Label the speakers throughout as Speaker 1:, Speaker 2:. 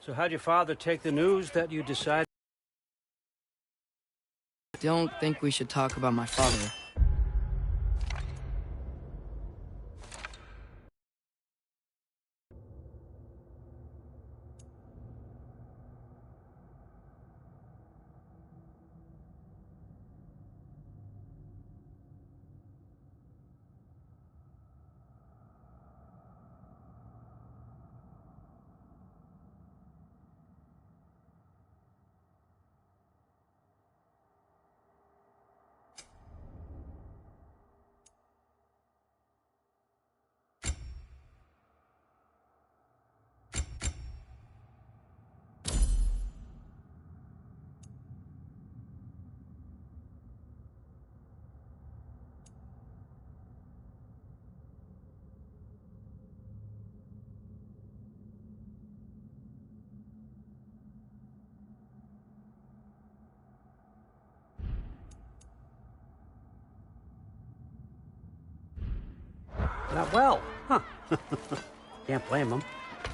Speaker 1: So how'd your father take the news that you decided?
Speaker 2: Don't think we should talk about my father.
Speaker 1: Not well, huh? Can't blame him.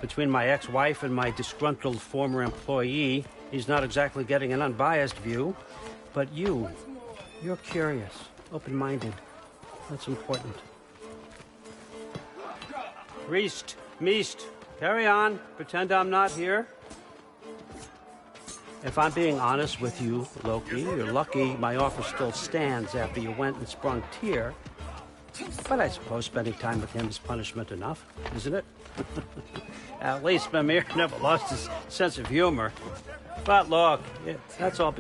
Speaker 1: Between my ex-wife and my disgruntled former employee, he's not exactly getting an unbiased view. But you're curious, open-minded. That's important. Reist, Meest, carry on. Pretend I'm not here. If I'm being honest with you, Loki, you're lucky my offer still stands after you went and sprung Tyr. But I suppose spending time with him is punishment enough, isn't it? At least Mimir never lost his sense of humor. But look, that's all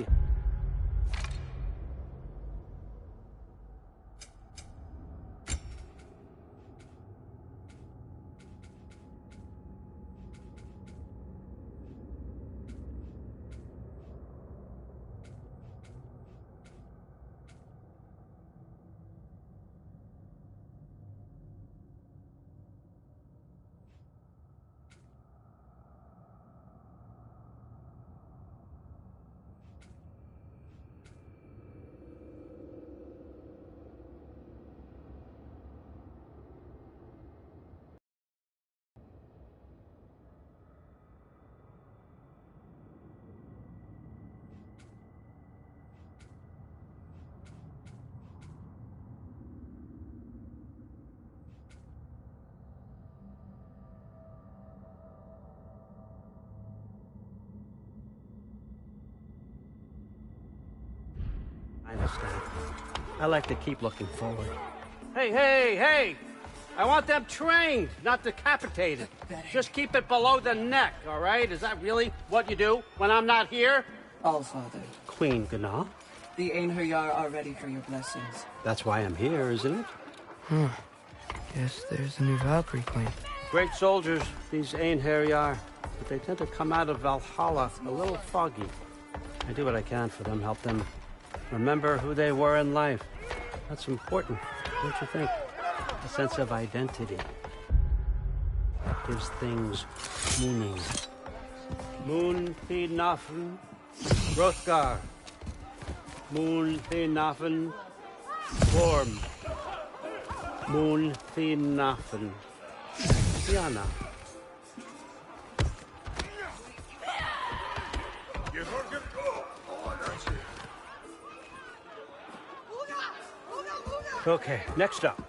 Speaker 1: I understand. I like to keep looking forward. Hey! I want them trained, not decapitated. Just keep it below the neck, all right? Is that really what you do when I'm not here?
Speaker 3: All, Father.
Speaker 1: Queen Gná.
Speaker 3: The Einherjar are ready for your blessings.
Speaker 1: That's why I'm here, isn't it?
Speaker 2: Guess there's a new Valkyrie queen.
Speaker 1: Great soldiers, these Einherjar. But they tend to come out of Valhalla a little foggy. I do what I can for them, help them remember who they were in life. That's important, don't you think? A sense of identity. Gives things meaning. Moon Thinafen, Hrothgar. Moon Thinafen, Worm. Moon Thinafen, Diana. Okay, next up.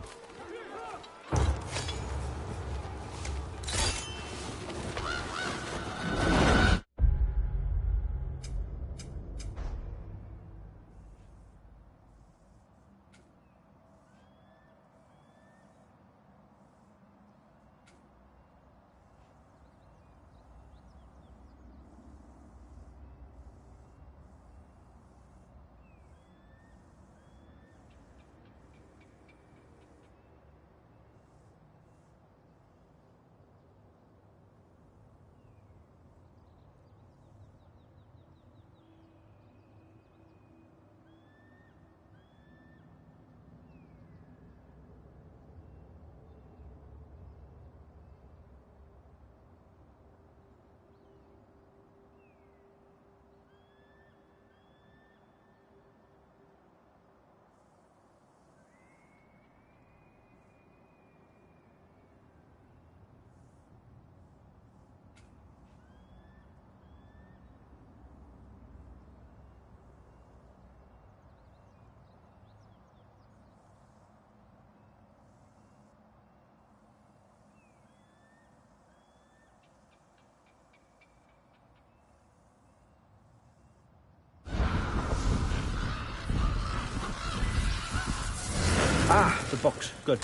Speaker 1: Ah, the books. Good.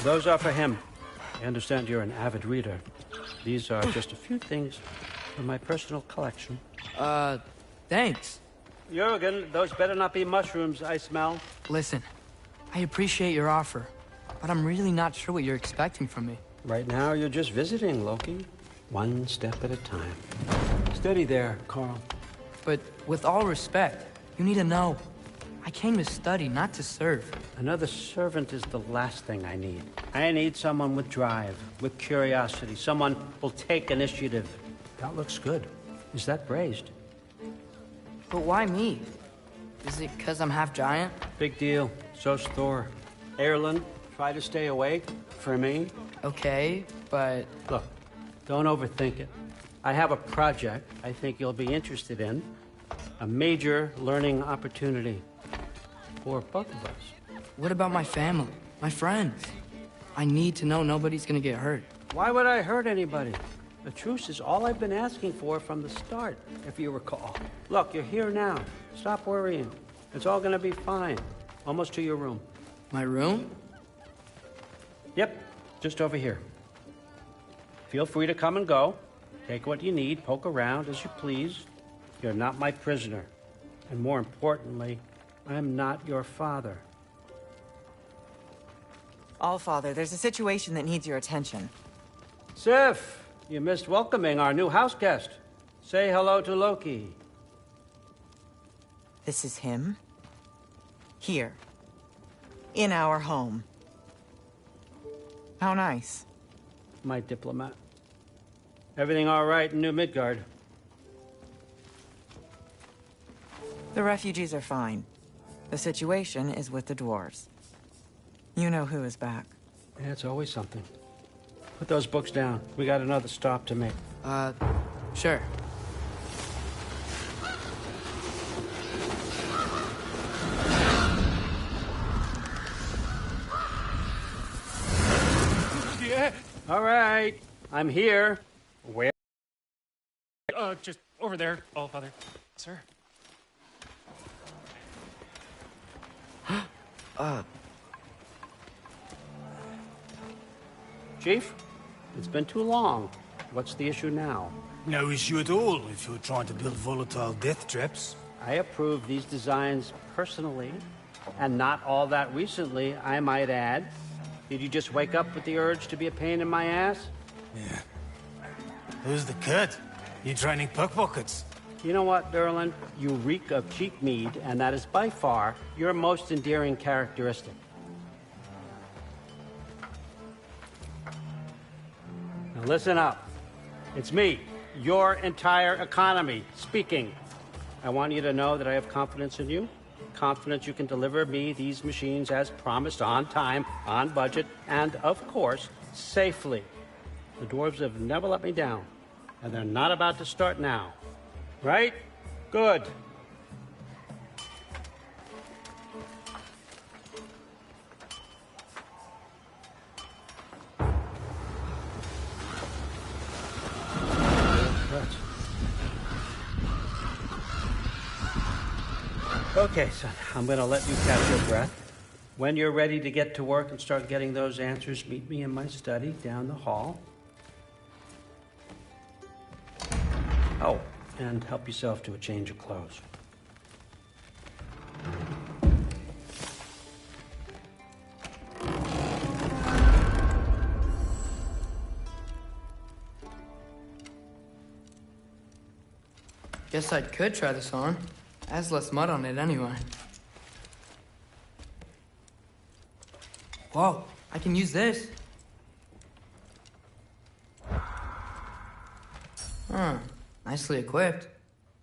Speaker 1: Those are for him. I understand you're an avid reader. These are just a few things from my personal collection.
Speaker 2: Thanks.
Speaker 1: Jurgen, those better not be mushrooms I smell.
Speaker 2: Listen, I appreciate your offer, but I'm really not sure what you're expecting from me.
Speaker 1: Right now, you're just visiting, Loki. One step at a time. Steady there, Carl.
Speaker 2: But with all respect, you need to know. I came to study, not to serve.
Speaker 1: Another servant is the last thing I need. I need someone with drive, with curiosity, someone who'll take initiative. That looks good. Is that braised?
Speaker 2: But why me? Is it because I'm half giant?
Speaker 1: Big deal. So's Thor. Erlen, try to stay awake for me.
Speaker 2: Okay, but...
Speaker 1: Look, don't overthink it. I have a project I think you'll be interested in. A major learning opportunity for both of us.
Speaker 2: what about my family, my friends? I need to know nobody's gonna get hurt.
Speaker 1: Why would I hurt anybody? The truce is all I've been asking for from the start, if you recall. Look, you're here now. Stop worrying. It's all gonna be fine. Almost to your room.
Speaker 2: My room?
Speaker 1: Yep, just over here. Feel free to come and go. Take what you need, poke around as you please. You're not my prisoner. And more importantly, I'm not your father.
Speaker 4: Allfather, there's a situation that needs your attention.
Speaker 1: Sif, you missed welcoming our new house guest. Say hello to Loki.
Speaker 4: This is him? Here. In our home. How nice.
Speaker 1: My diplomat. Everything all right in New Midgard?
Speaker 4: The refugees are fine. The situation is with the dwarves. You know who is back.
Speaker 1: Yeah, it's always something. Put those books down. We got another stop to make.
Speaker 2: Sure.
Speaker 5: Yeah.
Speaker 1: All right, I'm here. Where?
Speaker 5: Just over there, Allfather. Sir.
Speaker 1: Chief, it's been too long. What's the issue now?
Speaker 6: No issue at all if you're trying to build volatile death traps.
Speaker 1: I approve these designs personally, and not all that recently, I might add. Did you just wake up with the urge to be a pain in my ass?
Speaker 6: Yeah. Who's the cut? You training pickpockets?
Speaker 1: You know what, Derlin? You reek of cheap mead, and that is by far your most endearing characteristic. Now listen up. It's me, your entire economy, speaking. I want you to know that I have confidence in you. Confidence you can deliver me these machines as promised, on time, on budget, and, of course, safely. The dwarves have never let me down, and they're not about to start now. Right? Good. Okay, son, I'm going to let you catch your breath. When you're ready to get to work and start getting those answers, meet me in my study down the hall. Oh, and help yourself to a change of clothes.
Speaker 2: Guess I could try this on. Has less mud on it anyway. Whoa, I can use this. Huh, nicely equipped.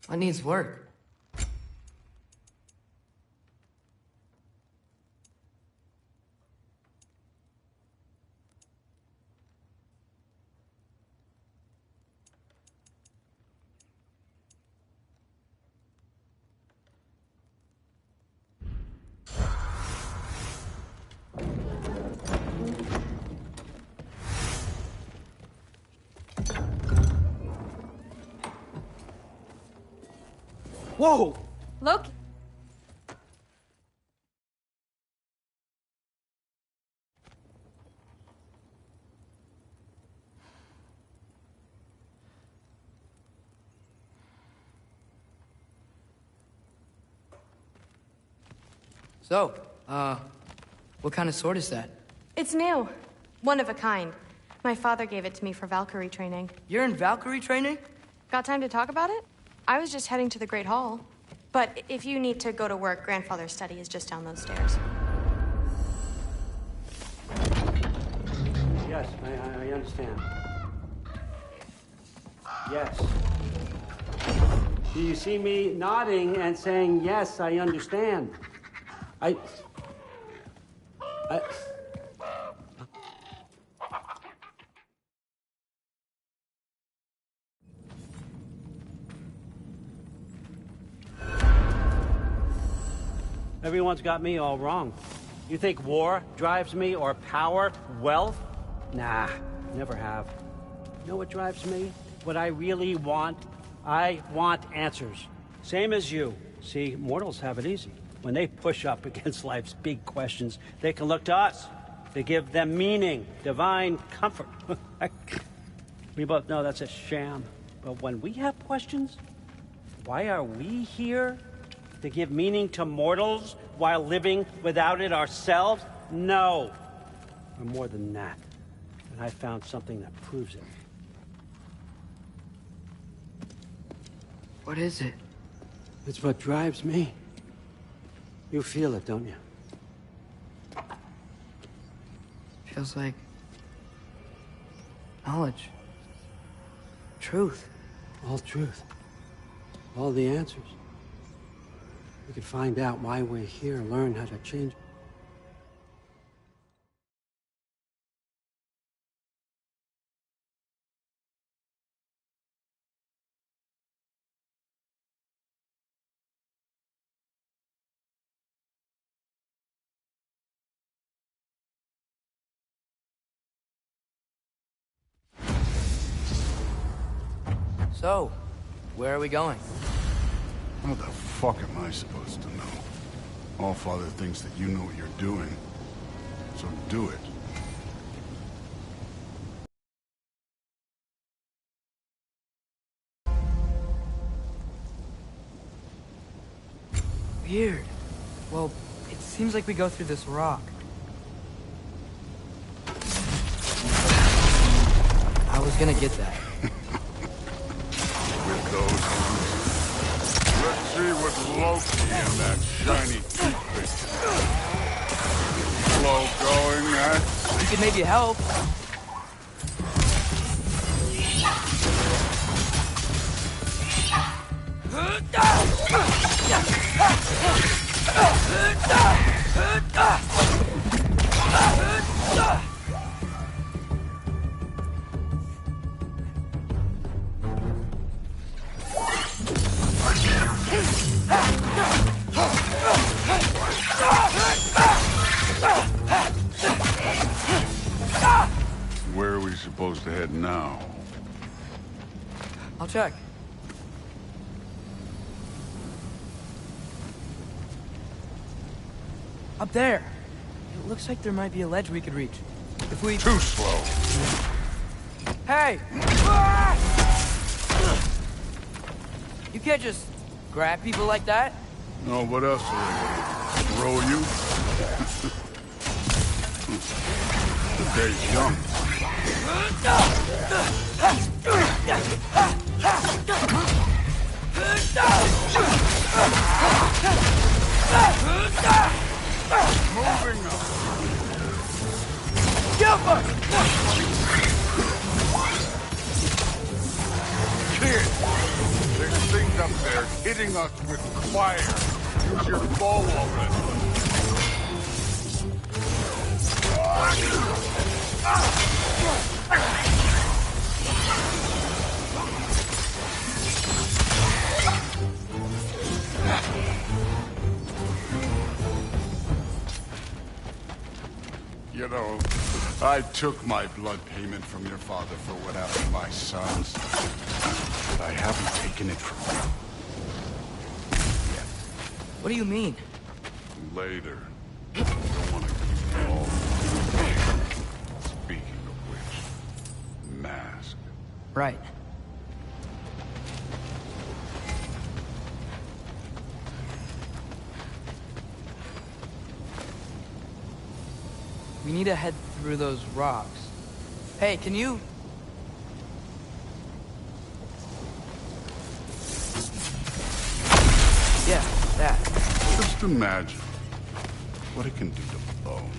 Speaker 2: What needs work?
Speaker 1: Whoa!
Speaker 7: Loki,
Speaker 2: So, what kind of sword is that?
Speaker 7: It's new. One of a kind. My father gave it to me for Valkyrie training.
Speaker 2: You're in Valkyrie training?
Speaker 7: Got time to talk about it? I was just heading to the Great Hall. But if you need to go to work, Grandfather's study is just down those stairs.
Speaker 1: Yes, I understand. Yes. Do you see me nodding and saying, yes, I understand? I... Everyone's got me all wrong. You think war drives me, or power, wealth? Nah, never have. You know what drives me? What I really want? I want answers. Same as you. See, mortals have it easy. When they push up against life's big questions, they can look to us. They give them meaning, divine comfort. We both know that's a sham. But when we have questions, why are we here? To give meaning to mortals while living without it ourselves? No. We're more than that. And I found something that proves it.
Speaker 2: What is it?
Speaker 1: It's what drives me. You feel it, don't you?
Speaker 2: Feels like... knowledge. Truth.
Speaker 1: All truth. All the answers. We could find out why we're here, learn how to change.
Speaker 2: So, where are we going?
Speaker 8: How the fuck am I supposed to know? Allfather thinks that you know what you're doing, so do it.
Speaker 2: Weird. Well, it seems like we go through this rock. I was gonna get that.
Speaker 8: With those hands. Let's see what Loki and that shiny toothpick. Slow going, eh?
Speaker 2: You could maybe help.
Speaker 8: Where are we supposed to head now?
Speaker 2: I'll check. Up there. It looks like there might be a ledge we could reach. If we...
Speaker 8: Too slow.
Speaker 2: Hey! You can't just grab people like that.
Speaker 8: No, what else are they gonna throw you? The day's young. Moving up. Kid, there's things up there hitting us with fire. Use your bow already. You know, I took my blood payment from your father for what happened to my sons. But I haven't taken it from you. Yet.
Speaker 2: What do you mean?
Speaker 8: Later. I don't want to keep it all. Speaking of which, mask.
Speaker 2: Right. We need to head through those rocks. Hey, can you... Yeah, that.
Speaker 8: Just imagine what it can do to bone.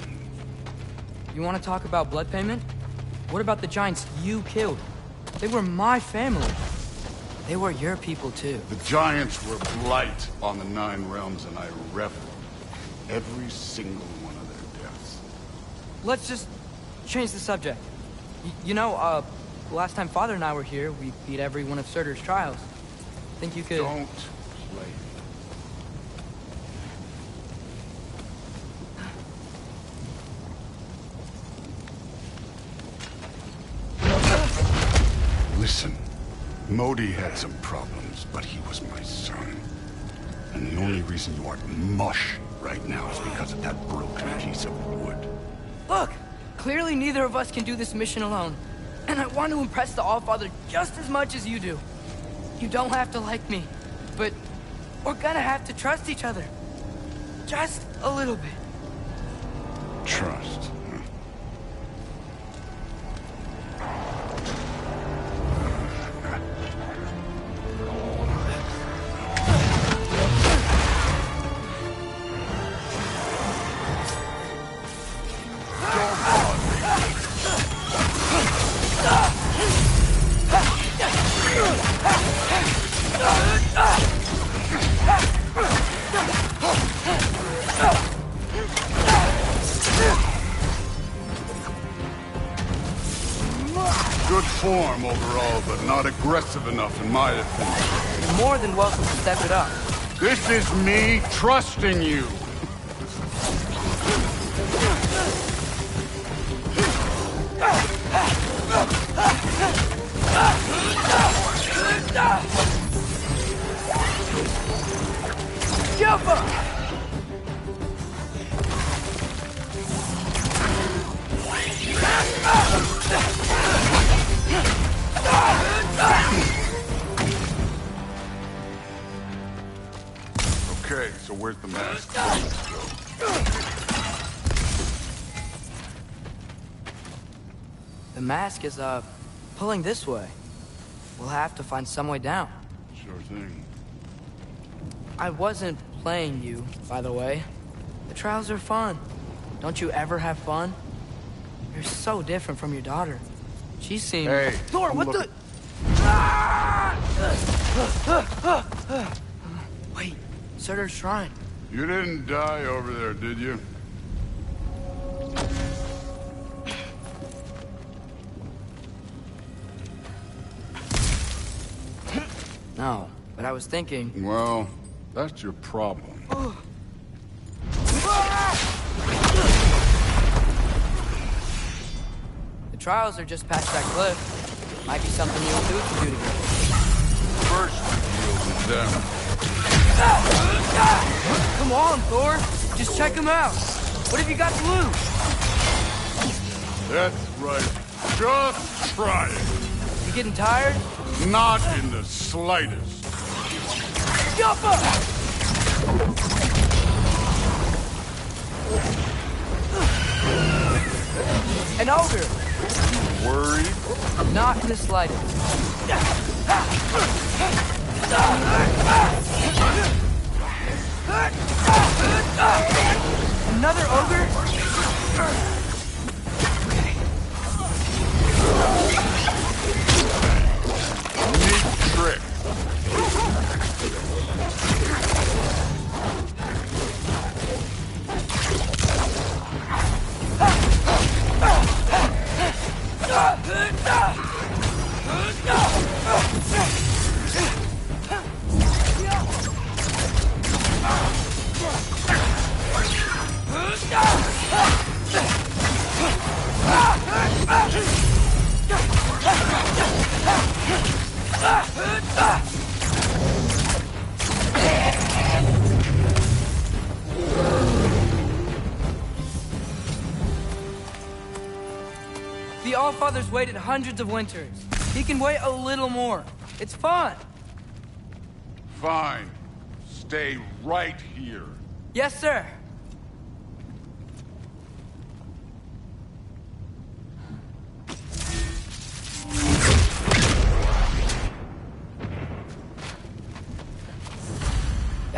Speaker 2: You want to talk about blood payment? What about the giants you killed? They were my family. They were your people, too.
Speaker 8: The giants were blight on the 9 realms, and I reveled every single one of their deaths.
Speaker 2: Let's just change the subject. Last time Father and I were here, we beat every one of Surtur's trials. Think you could...
Speaker 8: Don't play. Listen, Modi had some problems, but he was my son. And the only reason you aren't mush right now is because of that broken piece of wood.
Speaker 2: Look! Clearly neither of us can do this mission alone. And I want to impress the Allfather just as much as you do. You don't have to like me, but we're gonna have to trust each other. Just a little bit.
Speaker 8: Trust. Huh? Good form overall, but not aggressive enough in my opinion.
Speaker 2: You're more than welcome to step it up.
Speaker 8: This is me trusting you.
Speaker 2: Jump up!
Speaker 8: Okay, so where's the mask?
Speaker 2: The mask is, pulling this way. We'll have to find some way down.
Speaker 8: Sure thing.
Speaker 2: I wasn't playing you, by the way. The trials are fun. Don't you ever have fun? You're so different from your daughter. She seems...
Speaker 8: Hey,
Speaker 2: Thor,
Speaker 8: I'm
Speaker 2: what
Speaker 8: looking-
Speaker 2: the... Wait, Surtur's shrine.
Speaker 8: You didn't die over there, did you?
Speaker 2: No, but I was thinking...
Speaker 8: Well, that's your problem.
Speaker 2: The trials are just past that cliff. Might be something you and Dude can do together.
Speaker 8: First, deal with them.
Speaker 2: Come on, Thor. Just check them out. What have you got to lose?
Speaker 8: That's right. Just try it.
Speaker 2: You getting tired?
Speaker 8: Not in the slightest.
Speaker 2: Jump up! An ogre.
Speaker 8: Worried?
Speaker 2: Not in the slightest. Another ogre?
Speaker 8: Neat trick.
Speaker 2: The Allfather's waited hundreds of winters. He can wait a little more. It's fun.
Speaker 8: Fine. Stay right here.
Speaker 2: Yes, sir.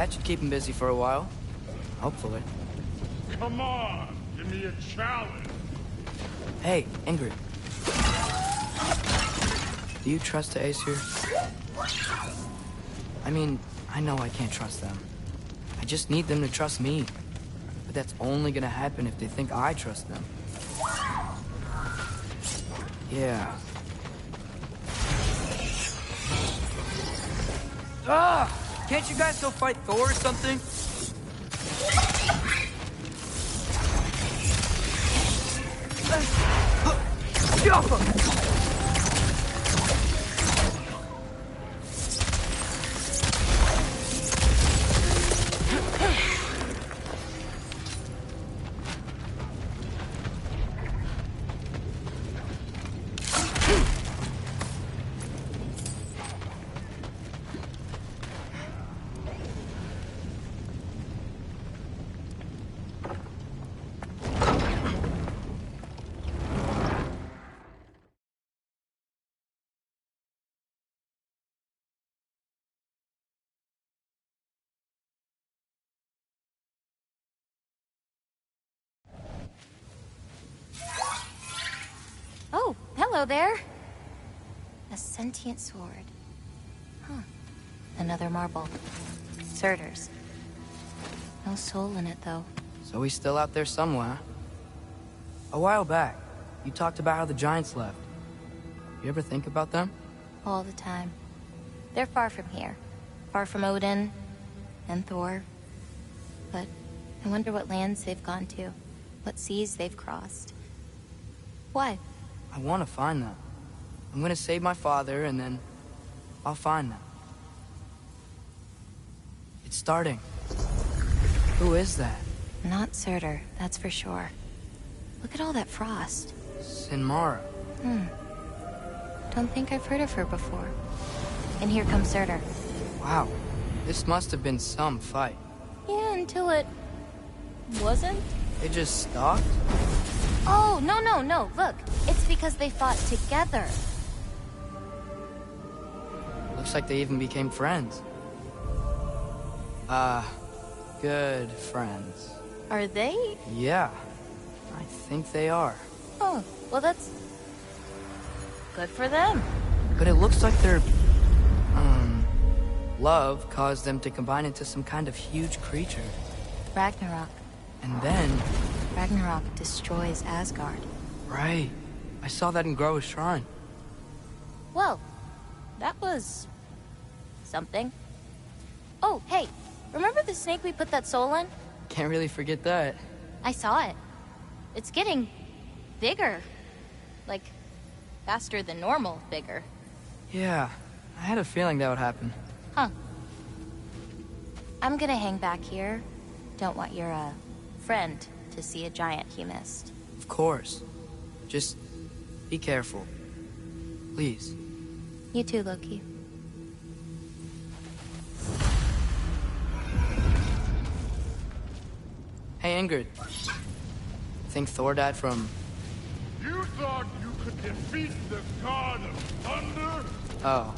Speaker 2: That should keep him busy for a while. Hopefully.
Speaker 8: Come on, give me a challenge.
Speaker 2: Hey, Ingrid. Do you trust the Aesir? I mean, I know I can't trust them. I just need them to trust me. But that's only gonna happen if they think I trust them. Yeah. Ah! Can't you guys go fight Thor or something?
Speaker 9: Oh, hello there. A sentient sword. Huh. Another marble. Surtur's. No soul in it, though.
Speaker 2: So he's still out there somewhere. A while back, you talked about how the giants left. You ever think about them?
Speaker 9: All the time. They're far from here. Far from Odin and Thor. But I wonder what lands they've gone to. What seas they've crossed. Why?
Speaker 2: I want to find them. I'm gonna save my father, and then I'll find them. It's starting. Who is that?
Speaker 9: Not Surtur, that's for sure. Look at all that frost.
Speaker 2: Sinmara.
Speaker 9: Don't think I've heard of her before. And here comes Surtur.
Speaker 2: Wow. This must have been some fight.
Speaker 9: Yeah, until it... wasn't?
Speaker 2: They just stopped?
Speaker 9: Oh, no. Look, it's because they fought together.
Speaker 2: Looks like they even became friends. Good friends.
Speaker 9: Are they?
Speaker 2: Yeah, I think they are.
Speaker 9: Oh, well that's... good for them.
Speaker 2: But it looks like their... love caused them to combine into some kind of huge creature.
Speaker 9: Ragnarok.
Speaker 2: And then...
Speaker 9: Ragnarok destroys Asgard.
Speaker 2: Right. I saw that in Groa's shrine.
Speaker 9: Well, that was... something. Oh, hey, remember the snake we put that soul in?
Speaker 2: Can't really forget that.
Speaker 9: I saw it. It's getting... bigger. Like, faster than normal bigger.
Speaker 2: Yeah, I had a feeling that would happen.
Speaker 9: Huh. I'm gonna hang back here. Don't want your, friend to see a giant he missed.
Speaker 2: Of course. Just be careful. Please.
Speaker 9: You too, Loki.
Speaker 2: Hey, Ingrid. Think Thor died from...
Speaker 8: You thought you could defeat the god of thunder?
Speaker 2: Oh.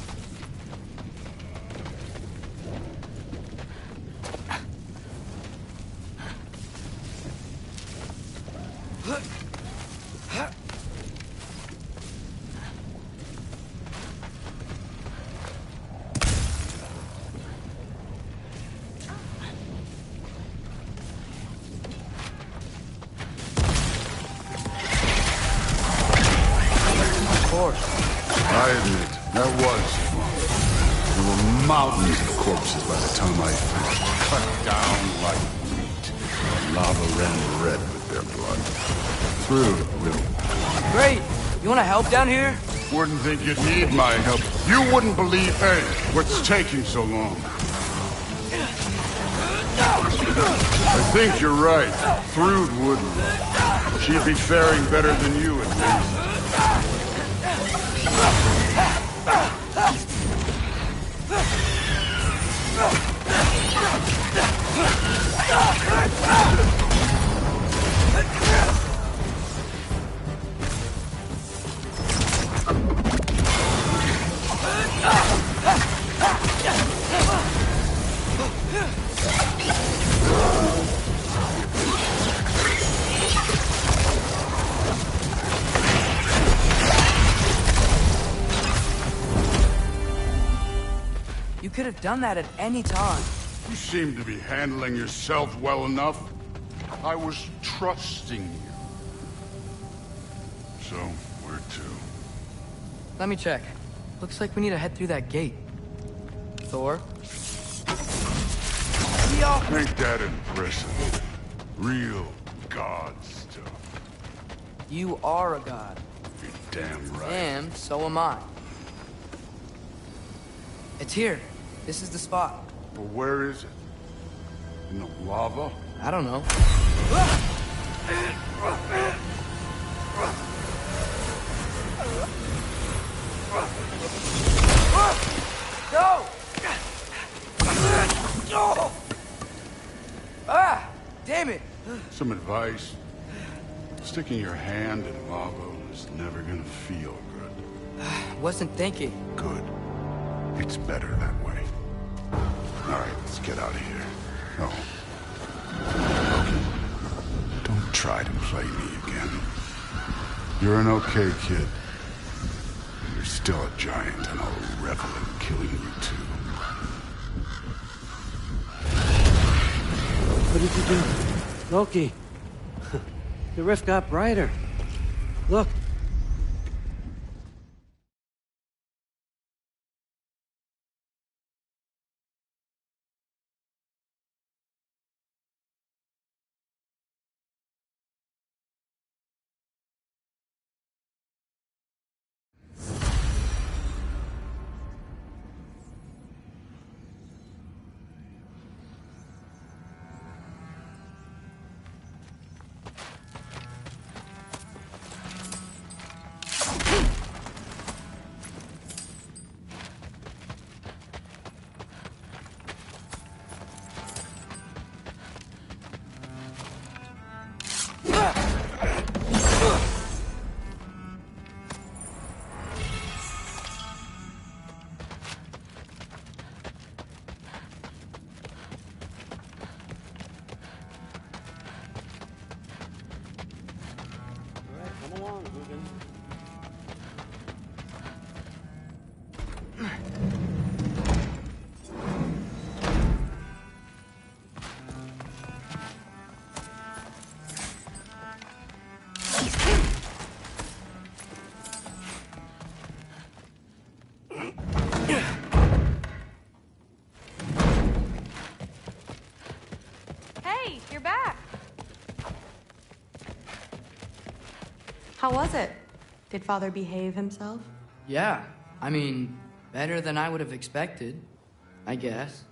Speaker 8: I admit, that was fun. There were mountains of corpses by the time I finished. Cut down like meat. Lava ran red with their blood. Through will.
Speaker 2: Great! You wanna help down here?
Speaker 8: Wouldn't think you'd need my help. You wouldn't believe, hey, what's taking so long. I think you're right. Thrud wouldn't. She'd be faring better than you, at least.
Speaker 2: have done that at any time.
Speaker 8: You seem to be handling yourself well enough. I was trusting you. So, where to?
Speaker 2: Let me check. Looks like we need to head through that gate. Thor? Yo!
Speaker 8: Ain't that impressive? Real god stuff.
Speaker 2: You are a god.
Speaker 8: You're damn right.
Speaker 2: And so am I. It's here. This is the spot.
Speaker 8: Well, where is it? In the lava?
Speaker 2: I don't know. No! Ah! Damn it!
Speaker 8: Some advice. Sticking your hand in lava is never gonna feel good.
Speaker 2: Wasn't thinking.
Speaker 8: Good. It's better that way. Alright, let's get out of here. Oh. Loki, don't try to play me again. You're an okay kid. You're still a giant, and I'll revel in killing you too.
Speaker 1: What did you do? Loki. The rift got brighter. Look. Come along, Hogan.
Speaker 7: Hey, you're back. How was it? Did Father behave himself?
Speaker 2: Yeah, I mean, better than I would have expected, I guess.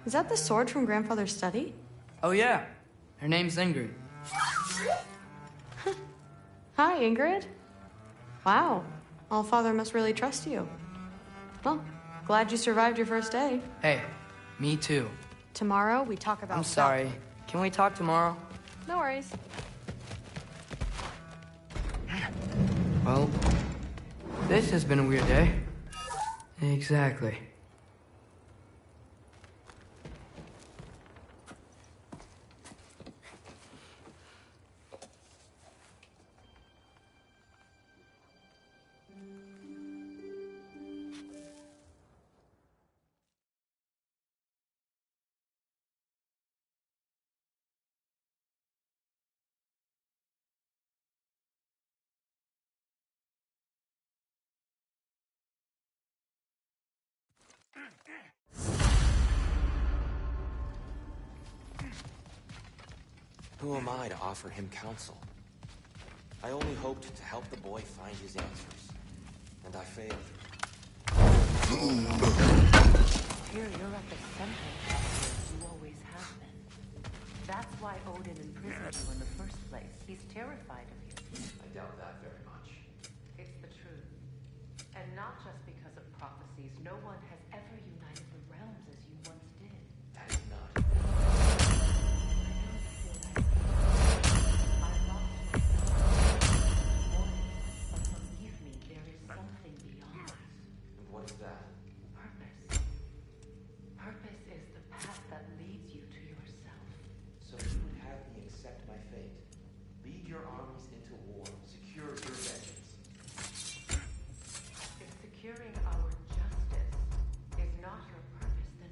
Speaker 7: Is that the sword from Grandfather's study?
Speaker 2: Oh yeah, her name's Ingrid.
Speaker 7: Hi, Ingrid. Wow, Allfather must really trust you. Well, glad you survived your first day.
Speaker 2: Hey, me too.
Speaker 7: Tomorrow, we talk about
Speaker 2: I'm sorry. Can we talk tomorrow?
Speaker 7: No worries.
Speaker 2: Well, this has been a weird day. Exactly.
Speaker 10: Who am I to offer him counsel? I only hoped to help the boy find his answers, and I failed.
Speaker 11: Here, you're at the center of this. You always have been. That's why Odin imprisoned you in the first place. He's terrified of you.
Speaker 10: I doubt that very much.
Speaker 11: It's the truth. And not just because of prophecies. No one has ever united the realms as you once did.
Speaker 10: That is not. What is that?
Speaker 11: Purpose. Purpose is the path that leads you to yourself.
Speaker 10: So you would have me accept my fate, lead your armies into war, secure your vengeance.
Speaker 11: If securing our justice is not your purpose, then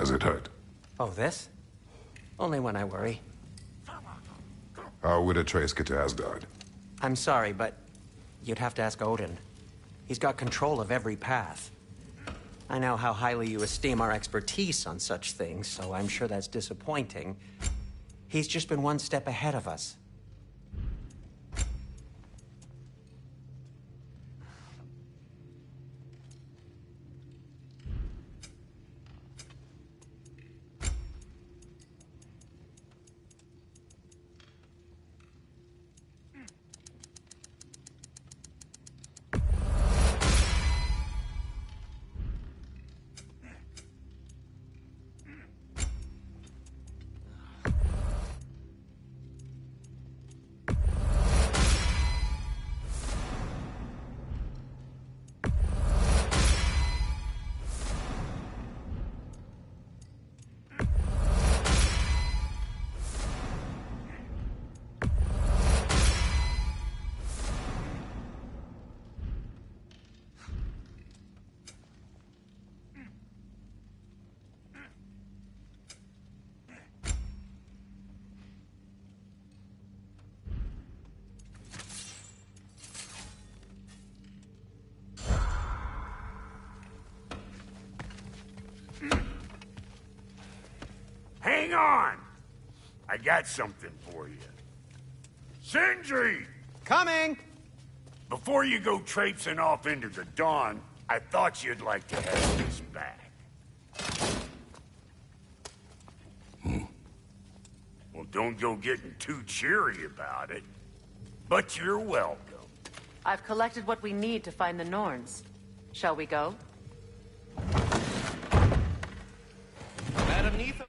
Speaker 8: Does it hurt?
Speaker 1: Oh, this? Only when I worry.
Speaker 8: How would Atreus get to Asgard?
Speaker 1: I'm sorry, but you'd have to ask Odin. He's got control of every path. I know how highly you esteem our expertise on such things, so I'm sure that's disappointing. He's just been one step ahead of us.
Speaker 12: Hang on! I got something for you. Sindri!
Speaker 1: Coming!
Speaker 12: Before you go traipsing off into the dawn, I thought you'd like to have this back. Well, don't go getting too cheery about it. But you're welcome.
Speaker 11: I've collected what we need to find the Norns. Shall we go?
Speaker 10: Madam Neath.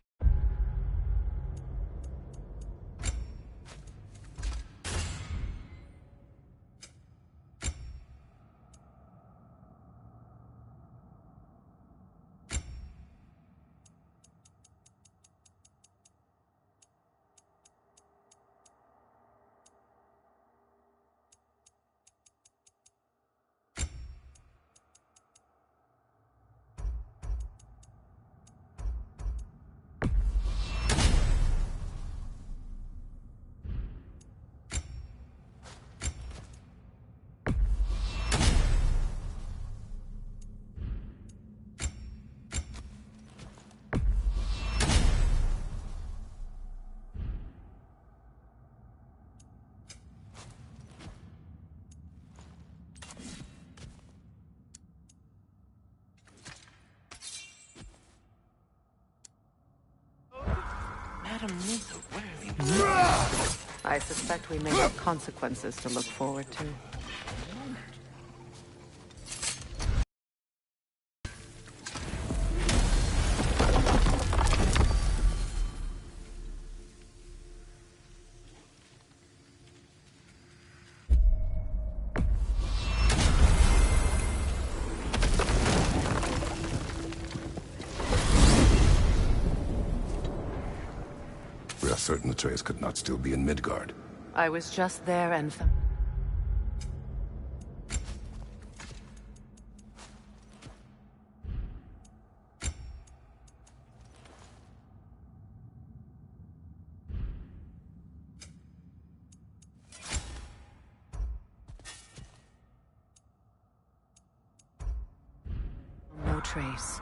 Speaker 11: Madam Neath, where I suspect we may have consequences to look forward to.
Speaker 8: We are certain Atreus could not still be in Midgard.
Speaker 11: I was just there and no trace.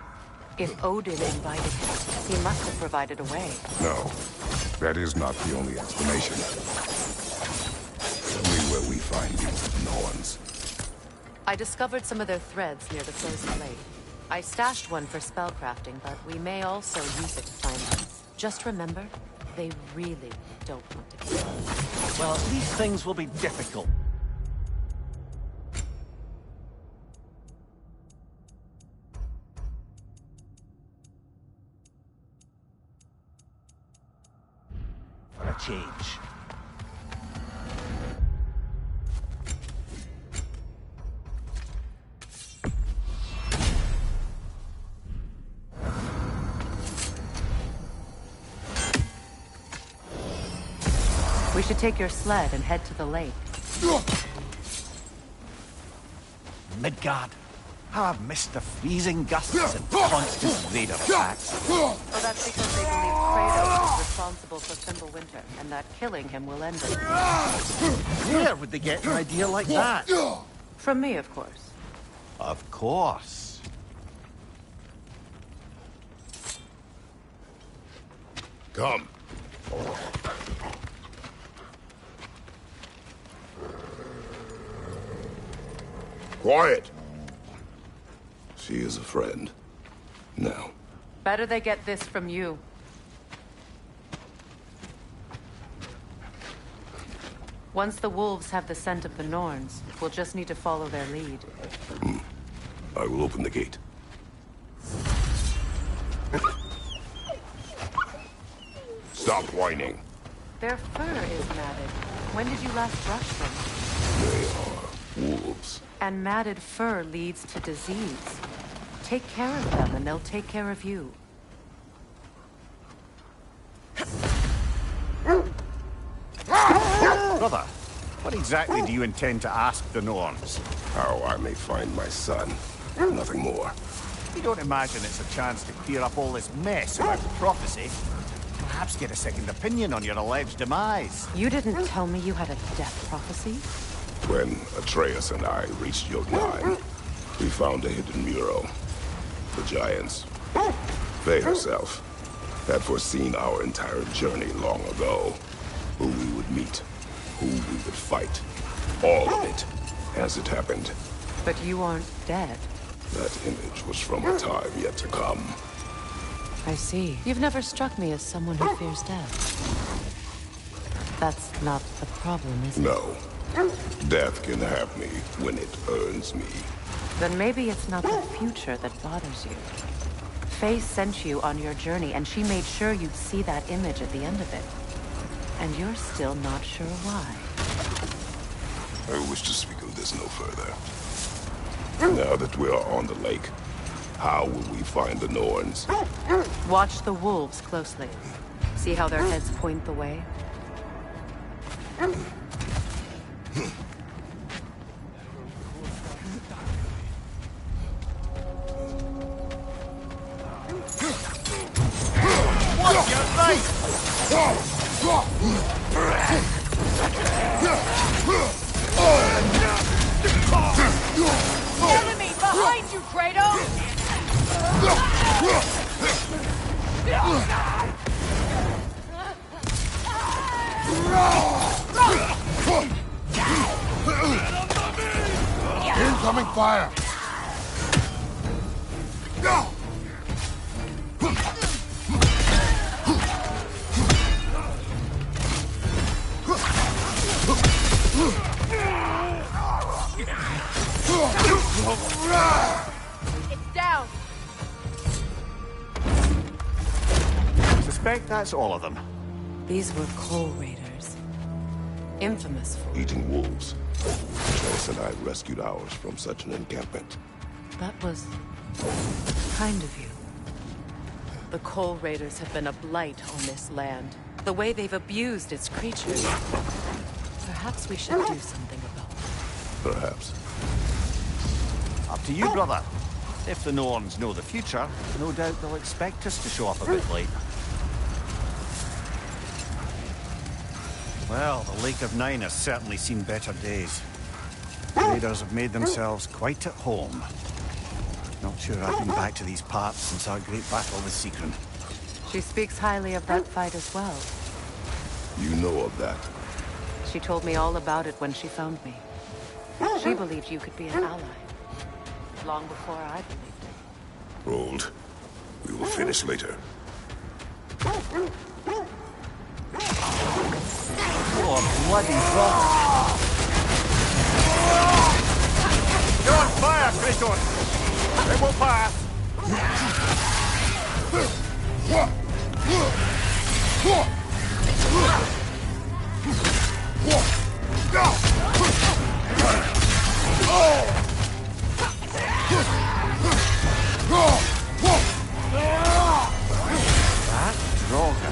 Speaker 11: If Odin invited him, he must have provided a way.
Speaker 8: No, that is not the only explanation. Tell me where we find these Norns.
Speaker 11: I discovered some of their threads near the frozen lake. I stashed one for spellcrafting, but we may also use it to find them. Just remember, they really don't want to kill us.
Speaker 13: Well, at least things will be difficult. For a change.
Speaker 11: We should take your sled and head to the lake.
Speaker 13: Midgard. How I've missed the freezing gusts and constant raider attacks.
Speaker 11: Oh, that's because they believe Kratos is responsible for Fimbulwinter, and that killing him will end it.
Speaker 13: Where would they get an idea like that?
Speaker 11: From me, of course.
Speaker 13: Of course.
Speaker 8: Come. Quiet. She is a friend. Now.
Speaker 11: Better they get this from you. Once the wolves have the scent of the Norns, we'll just need to follow their lead.
Speaker 8: I will open the gate. Stop whining.
Speaker 11: Their fur is matted. When did you last brush them?
Speaker 8: They are wolves.
Speaker 11: And matted fur leads to disease. Take care of them, and they'll take care of you.
Speaker 13: Brother, what exactly do you intend to ask the Norns?
Speaker 8: How I may find my son. Nothing more.
Speaker 13: You don't imagine it's a chance to clear up all this mess about the prophecy? Perhaps get a second opinion on your alleged demise.
Speaker 11: You didn't tell me you had a death prophecy?
Speaker 8: When Atreus and I reached Jotunheim, we found a hidden mural. The giants, Faye herself, had foreseen our entire journey long ago. Who we would meet, who we would fight. All of it, as it happened.
Speaker 11: But you aren't dead.
Speaker 8: That image was from a time yet to come.
Speaker 11: I see. You've never struck me as someone who fears death. That's not the problem, is it?
Speaker 8: No. Death can have me when it earns me.
Speaker 11: Then maybe it's not the future that bothers you. Faye sent you on your journey, and she made sure you'd see that image at the end of it. And you're still not sure why.
Speaker 8: I wish to speak of this no further. Now that we are on the lake, how will we find the Norns?
Speaker 11: Watch the wolves closely. See how their heads point the way?
Speaker 13: What's your right?
Speaker 2: Enemy behind you, Kratos!
Speaker 8: Incoming fire!
Speaker 2: It's down!
Speaker 13: I suspect that's all of them.
Speaker 11: These were coal raiders. Infamous for
Speaker 8: Eating wolves. Trace and I rescued ours from such an encampment.
Speaker 11: That was kind of you. The coal raiders have been a blight on this land. The way they've abused its creatures. Perhaps we should do something about it.
Speaker 8: Perhaps.
Speaker 13: Up to you, brother. If the Norns know the future, no doubt they'll expect us to show up a bit late. Well, the Lake of Nine has certainly seen better days. Raiders have made themselves quite at home. Not sure I've been back to these parts since our great battle with Seacron.
Speaker 11: She speaks highly of that fight as well.
Speaker 8: You know of that.
Speaker 11: She told me all about it when she found me. She believed you could be an ally. Long before I believed it.
Speaker 8: Rolled. We will finish later.
Speaker 13: Oh, bloody brother! You're on fire, Kratos! It will pass! That Droga.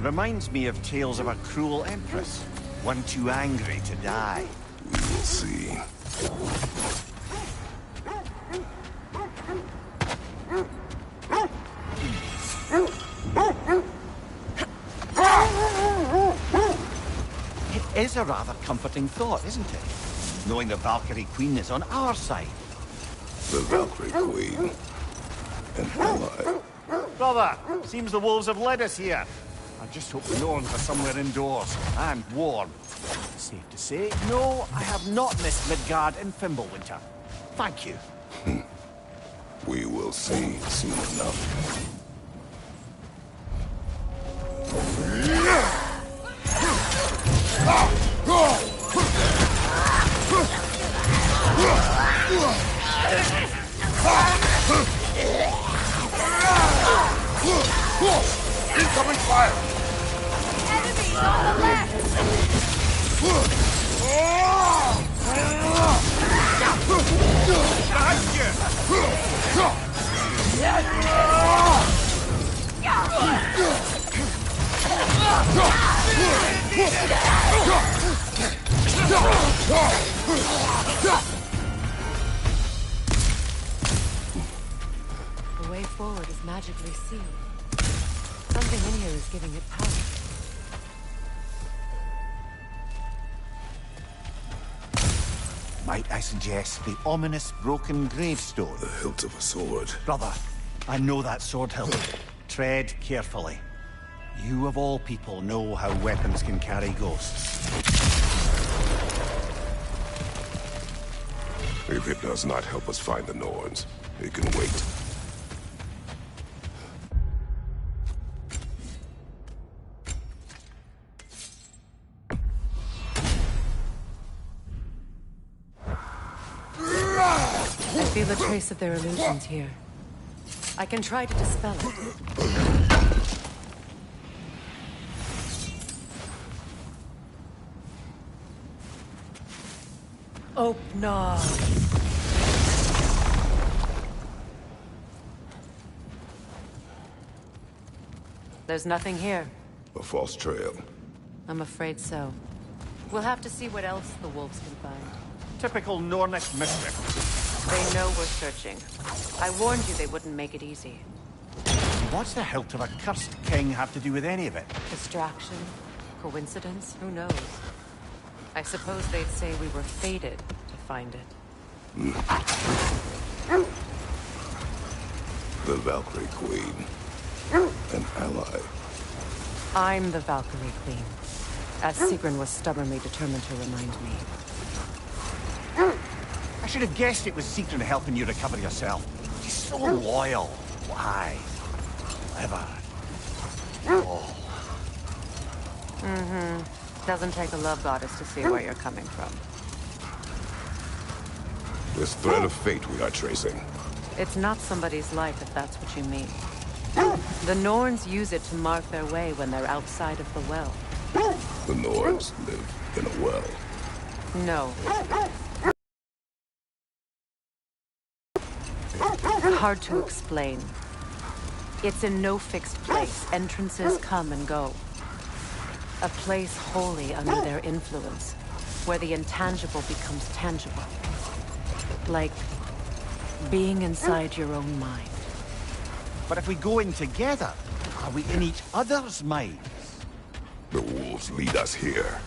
Speaker 13: Reminds me of tales of a cruel empress, one too angry to die.
Speaker 8: We will see.
Speaker 13: It is a rather comforting thought, isn't it? Knowing the Valkyrie Queen is on our side.
Speaker 8: The Valkyrie Queen. An ally.
Speaker 13: Brother, seems the wolves have led us here. I just hope the Norns are somewhere indoors and warm. Safe to say, no, I have not missed Midgard in Fimbulwinter. Thank you.
Speaker 8: We will see soon enough.
Speaker 12: Incoming fire!
Speaker 14: Enemy on the left!
Speaker 11: The way forward is magically sealed. Something in here is giving it power.
Speaker 13: Might I suggest the ominous broken gravestone?
Speaker 8: The hilt of a sword.
Speaker 13: Brother, I know that sword hilt. Tread carefully. You of all people know how weapons can carry ghosts.
Speaker 8: If it does not help us find the Norns, it can wait.
Speaker 11: I feel a trace of their illusions here. I can try to dispel it. Open. There's nothing here.
Speaker 8: A false trail.
Speaker 11: I'm afraid so. We'll have to see what else the wolves can find.
Speaker 13: Typical Nornic mischief.
Speaker 11: They know we're searching. I warned you they wouldn't make it easy.
Speaker 13: What's the hilt of a cursed king have to do with any of it?
Speaker 11: Distraction? Coincidence? Who knows? I suppose they'd say we were fated to find it.
Speaker 8: The Valkyrie Queen. An ally.
Speaker 11: I'm the Valkyrie Queen, as Sigrun was stubbornly determined to remind me.
Speaker 13: I should have guessed it was Sigrun helping you recover yourself. She's so loyal. Why? Clever. Oh.
Speaker 11: Doesn't take a love goddess to see where you're coming from.
Speaker 8: This thread of fate we are tracing.
Speaker 11: It's not somebody's life, if that's what you mean. The Norns use it to mark their way when they're outside of the well.
Speaker 8: The Norns live in a well.
Speaker 11: No. Hard to explain. It's in no fixed place. Entrances come and go. A place wholly under their influence, where the intangible becomes tangible. Like being inside your own mind.
Speaker 13: But if we go in together, are we in each other's minds?
Speaker 8: The wolves lead us here.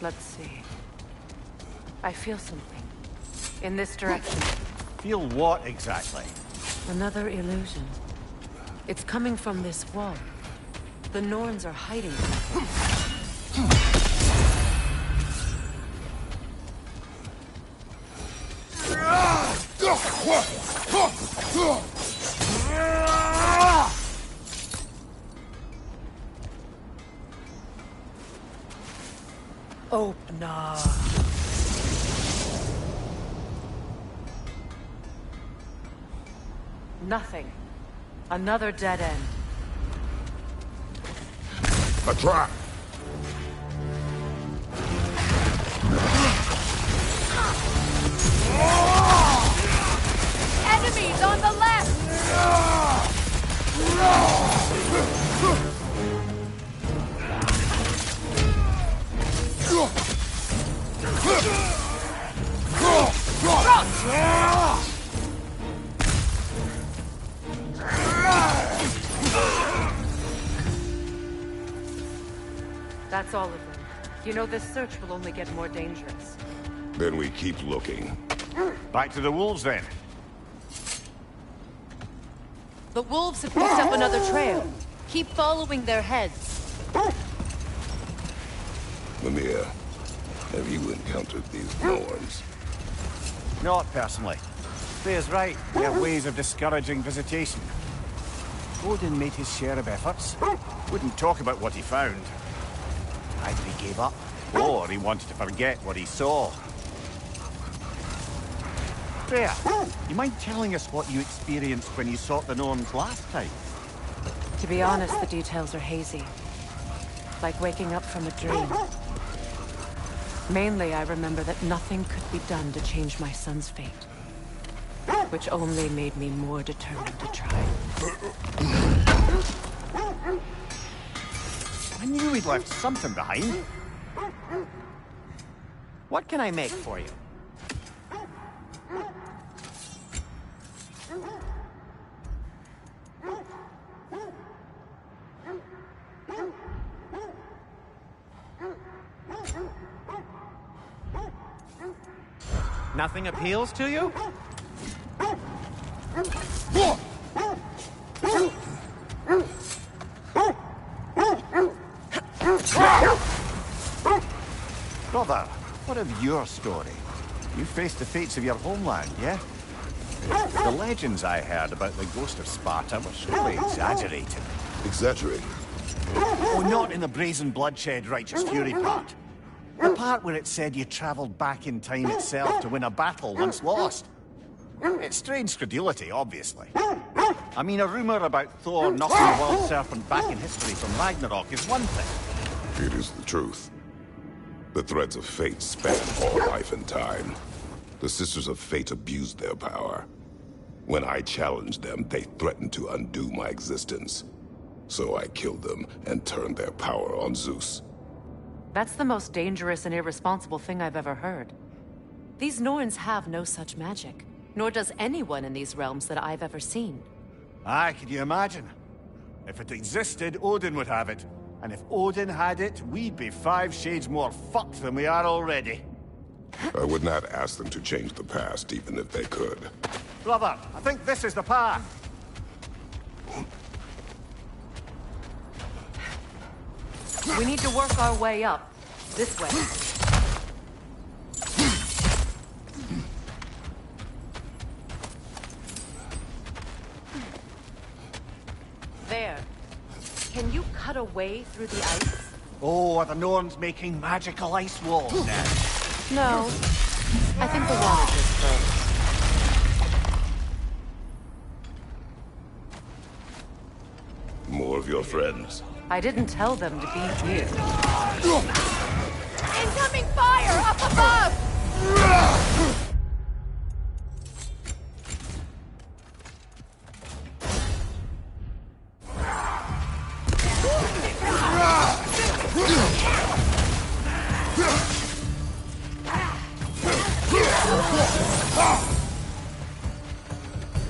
Speaker 11: Let's see. I feel something. In this direction.
Speaker 13: Feel what exactly?
Speaker 11: Another illusion. It's coming from this wall. The Norns are hiding something. Open up. Nothing. Another dead end.
Speaker 8: A trap!
Speaker 14: Enemies on the left!
Speaker 11: That's all of them. You know, this search will only get more dangerous.
Speaker 8: Then we keep looking.
Speaker 13: Back to the wolves, then.
Speaker 11: The wolves have picked up another trail. Keep following their heads.
Speaker 8: Mimir, have you encountered these Norns?
Speaker 13: Not personally. Freya's right. We have ways of discouraging visitation. Odin made his share of efforts. Wouldn't talk about what he found. Either he gave up, or he wanted to forget what he saw. Freya, you mind telling us what you experienced when you sought the Norns last time?
Speaker 11: To be honest, the details are hazy. Like waking up from a dream. Mainly, I remember that nothing could be done to change my son's fate. Which only made me more determined to try.
Speaker 13: I knew we'd left something behind. What can I make for you? Nothing appeals to you? Brother, what of your story? You faced the fates of your homeland, yeah? The legends I heard about the ghost of Sparta were surely exaggerated.
Speaker 8: Exaggerated?
Speaker 13: Oh, not in the brazen bloodshed righteous fury part. The part where it said you traveled back in time itself to win a battle once lost. It's strange credulity, obviously. I mean, a rumor about Thor knocking the world serpent back in history from Ragnarok is one thing.
Speaker 8: It is the truth. The threads of fate span all life and time. The Sisters of Fate abused their power. When I challenged them, they threatened to undo my existence. So I killed them and turned their power on Zeus.
Speaker 11: That's the most dangerous and irresponsible thing I've ever heard. These Norns have no such magic, nor does anyone in these realms that I've ever seen.
Speaker 13: Aye, can you imagine? If it existed, Odin would have it. And if Odin had it, we'd be 5 shades more fucked than we are already.
Speaker 8: I would not ask them to change the past, even if they could.
Speaker 13: Brother, I think this is the path.
Speaker 11: We need to work our way up. This way. There. Can you cut a way through the ice?
Speaker 13: Oh, are the Norns making magical ice walls now?
Speaker 11: No. I think the water just froze.
Speaker 8: More of your friends.
Speaker 11: I didn't tell them to be here.
Speaker 14: Incoming fire up above!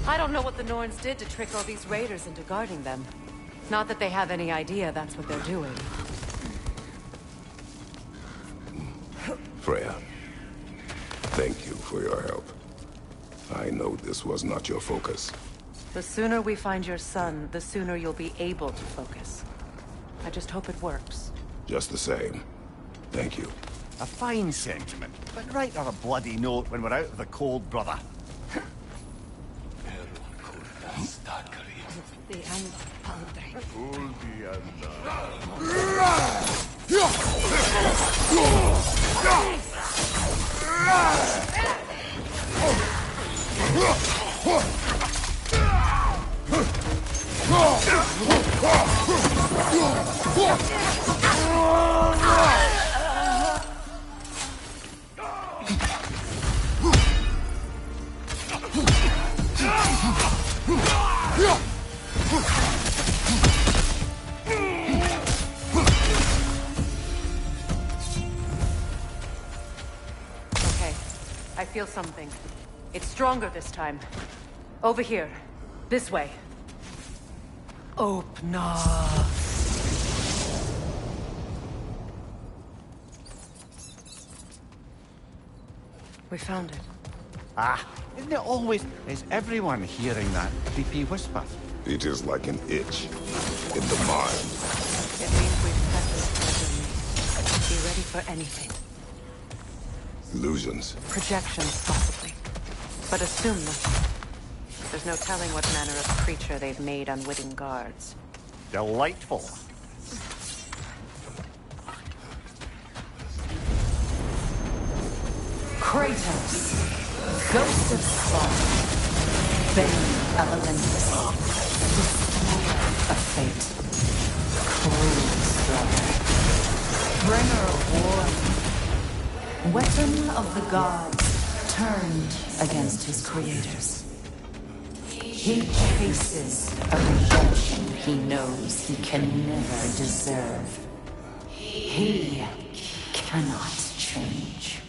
Speaker 11: I don't know what the Norns did to trick all these raiders into guarding them. Not that they have any idea that's what they're doing.
Speaker 8: Freya, thank you for your help. I know this was not your focus.
Speaker 11: The sooner we find your son, the sooner you'll be able to focus. I just hope it works.
Speaker 8: Just the same. Thank you.
Speaker 13: A fine sentiment, but write her a bloody note when we're out of the cold, brother.
Speaker 11: I feel something. It's stronger this time. Over here. This way. Opna. We found it.
Speaker 13: Ah, isn't it always... Is everyone hearing that creepy whisper?
Speaker 8: It is like an itch in the mind.
Speaker 11: It means we've set this pleasantly. Be ready for anything.
Speaker 8: Illusions.
Speaker 11: Projections, possibly. But assume nothing. There's no telling what manner of creature they've made unwitting guards.
Speaker 13: Delightful.
Speaker 15: Kratos, Ghost of Sparta, Bane of Olympus, Destroyer of Fate, Cruel Strike, Bringer of War, Weapon of the Gods, turned against his creators. He chases a redemption he knows he can never deserve. He cannot change.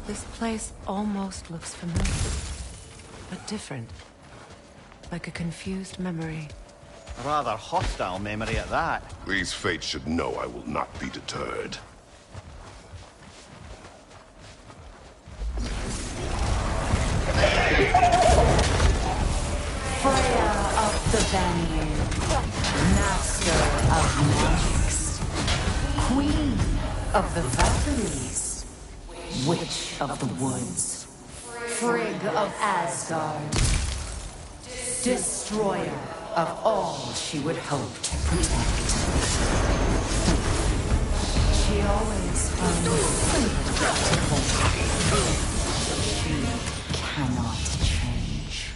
Speaker 11: This place almost looks familiar, but different. Like a confused memory.
Speaker 13: A rather hostile memory at that.
Speaker 8: These fates should know I will not be deterred.
Speaker 15: Freya of the Vanir, Master of Magics, Queen of the Valkyries, Witch of the Woods, Frigg of Asgard, Destroyer of all she would hope to protect. She always found something to hold. She cannot change.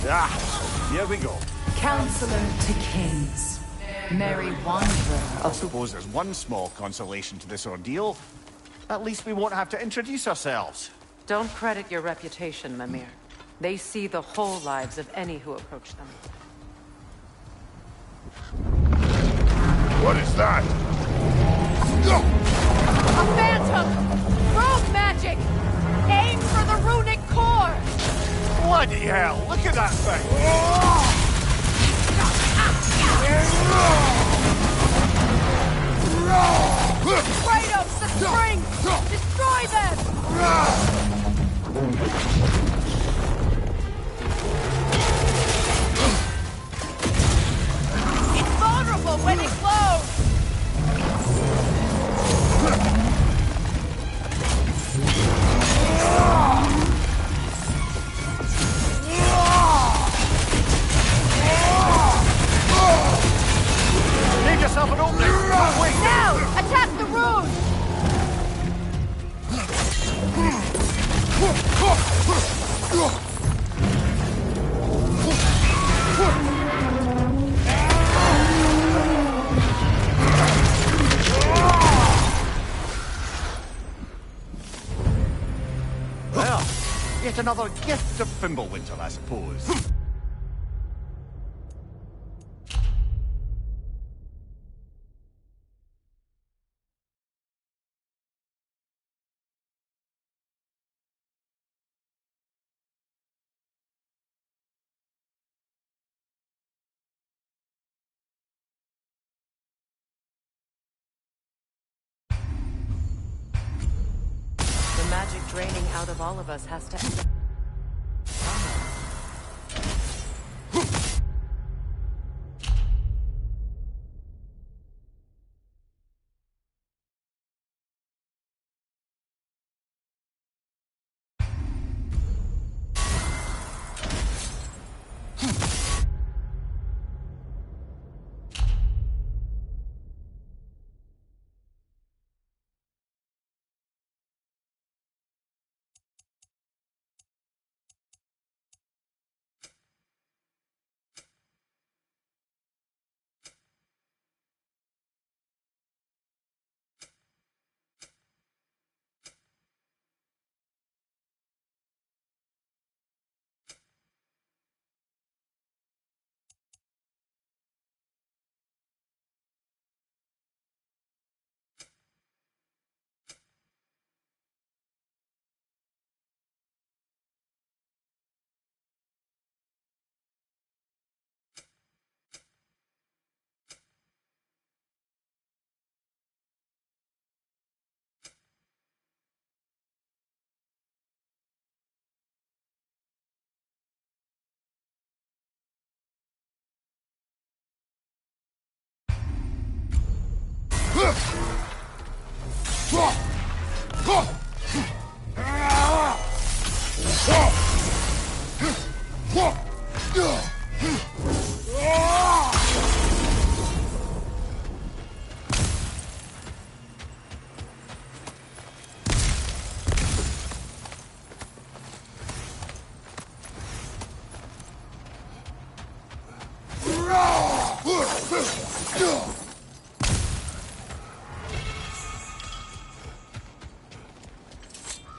Speaker 13: Ah, here we go.
Speaker 15: Counselor to Kings, Merry Wanderer
Speaker 13: I
Speaker 15: of
Speaker 13: suppose there's one small consolation to this ordeal. At least we won't have to introduce ourselves.
Speaker 11: Don't credit your reputation, Mimir. They see the whole lives of any who approach them.
Speaker 8: What is that?
Speaker 14: A phantom! Rogue magic! Aim for the runic core!
Speaker 13: Bloody hell, look at that thing!
Speaker 14: Kratos, the spring! Destroy them! It's vulnerable when it glows!
Speaker 13: Leave yourself an opening! Don't wait!
Speaker 14: Now! Attack the rune!
Speaker 13: Well, yet another gift of Fimbulwinter, I suppose.
Speaker 11: The magic draining out of all of us has to end.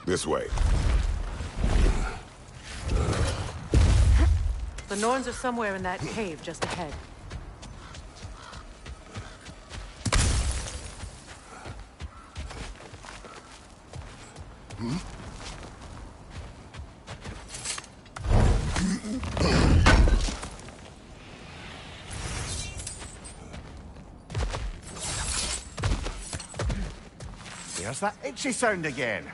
Speaker 8: This way.
Speaker 11: The Norns are somewhere in that cave just ahead.
Speaker 13: There's that itchy sound again.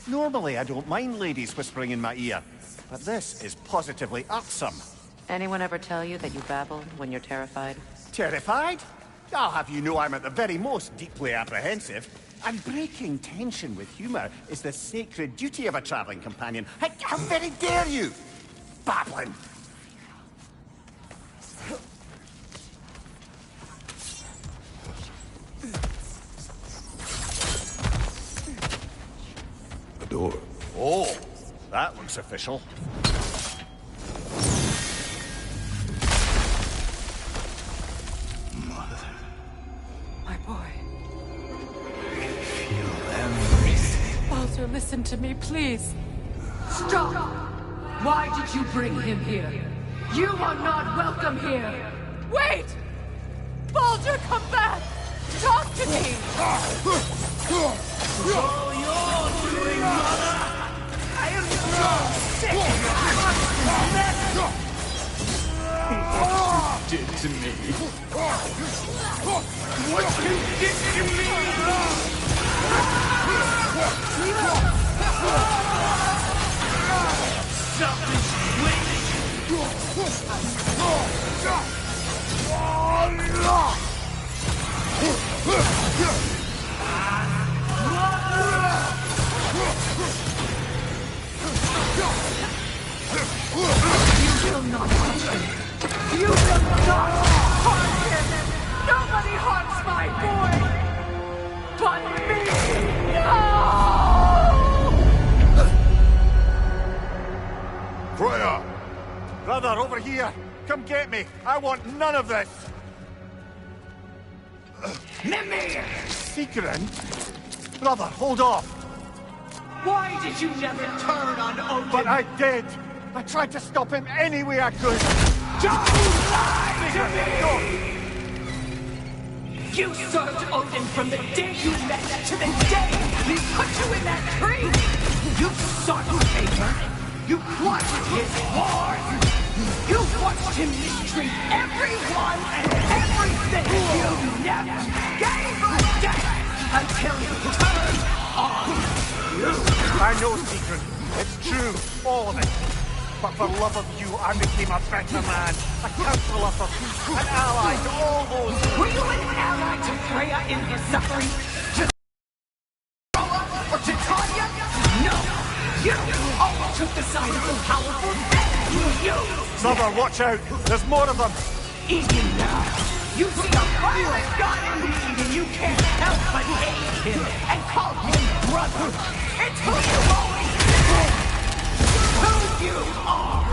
Speaker 13: Normally, I don't mind ladies whispering in my ear, but this is positively irksome.
Speaker 11: Anyone ever tell you that you babble when you're terrified?
Speaker 13: Terrified? I'll have you know I'm at the very most deeply apprehensive. And breaking tension with humor is the sacred duty of a traveling companion. How very dare you! Babbling!
Speaker 8: A door.
Speaker 13: Oh, that looks official.
Speaker 14: My boy.
Speaker 6: Feel everything.
Speaker 14: Baldur, listen to me, please. Stop! Why did you bring him here? You are not welcome here! Wait! Baldur, come back! Talk to me!
Speaker 6: All yours, doing, mother! I am so sick of your constant mess! What you did to me? What you did to me! Selfish
Speaker 14: You will not touch him! You will not harm him! Nobody harms my boy! But me! No!
Speaker 13: Freya! Brother, over here! Come get me! I want none of this!
Speaker 14: Mimir!
Speaker 13: Secret? Brother, hold off!
Speaker 14: Why did you never turn on Odin?
Speaker 13: But I did! I tried to stop him any way I could!
Speaker 14: Don't lie to me! You served Odin from the day you met to the day he put you in that tree! You sought favor! You plotted his war! You watched him mistreat everyone and everything! You never gave a damn until you turned on you!
Speaker 13: I know, Secret. It's true, all of it. But for love of you, I became a better man. A counselor for peace, an ally to all those...
Speaker 14: Were you an ally to Freya in her suffering? To or to Tanya? No! You always took the side of the powerful. You!
Speaker 13: Brother, watch out! There's more of them!
Speaker 14: Eat him now! You see a violent god in need and you can't help but hate him and call him brother! It's who you always been! Who you are!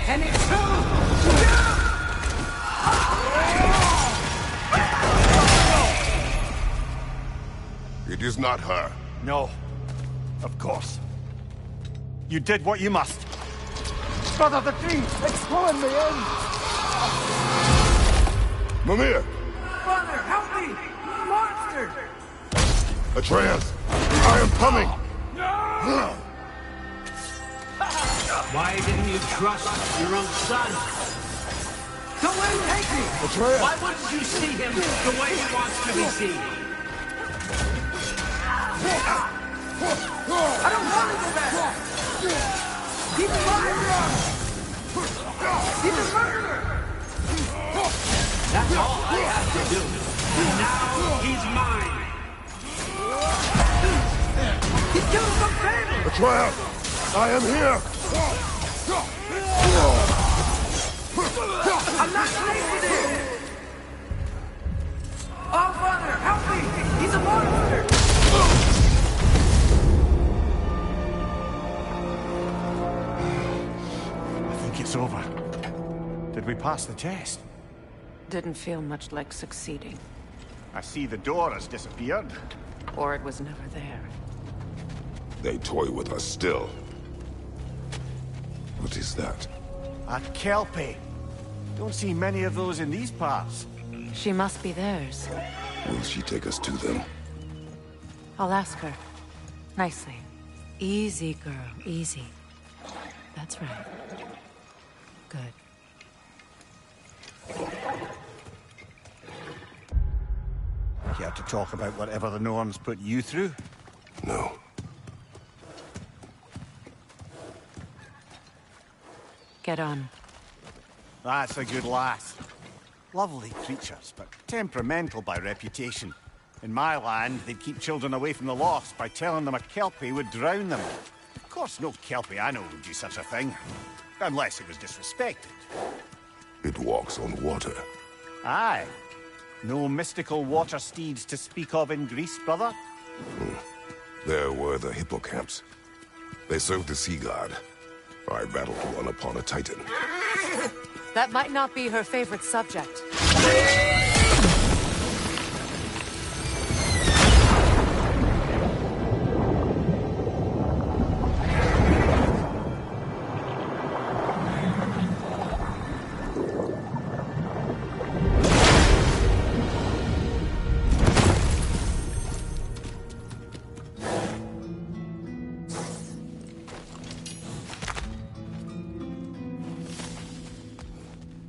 Speaker 14: And it's who you
Speaker 8: are! It is not her.
Speaker 13: No. Of course. You did what you must. Brother, the tree! It's pulling me in!
Speaker 8: Mimir!
Speaker 6: Father, help me! Monster!
Speaker 8: Atreus! I am coming!
Speaker 6: No! Why didn't you trust your own son? Don't let him take me!
Speaker 8: Atreus!
Speaker 6: Why wouldn't you see him the way he wants to be seen?
Speaker 14: I don't want to go back! He's a murderer! He's a murderer!
Speaker 6: That's all I have to do. Now he's mine.
Speaker 14: He's killing some family!
Speaker 8: Atreus! I am here!
Speaker 14: I'm not safe with him! Oh, Father, help me! He's a monster!
Speaker 13: I think it's over. Did we pass the test?
Speaker 11: Didn't feel much like succeeding.
Speaker 13: I see the door has disappeared.
Speaker 11: Or it was never there.
Speaker 8: They toy with us still. What is that?
Speaker 13: A kelpie. Don't see many of those in these parts.
Speaker 11: She must be theirs.
Speaker 8: Will she take us to them?
Speaker 11: I'll ask her. Nicely. Easy, girl. Easy. That's right. Good.
Speaker 13: Care to talk about whatever the Norns put you through?
Speaker 8: No.
Speaker 11: Get on.
Speaker 13: That's a good lass. Lovely creatures, but temperamental by reputation. In my land, they'd keep children away from the lost by telling them a kelpie would drown them. Of course, no kelpie I know would do such a thing. Unless it was disrespected.
Speaker 8: It walks on water.
Speaker 13: Aye. No mystical water steeds to speak of in Greece, brother?
Speaker 8: There were the hippocamps. They served the sea god. I battled one upon a titan.
Speaker 11: That might not be her favorite subject.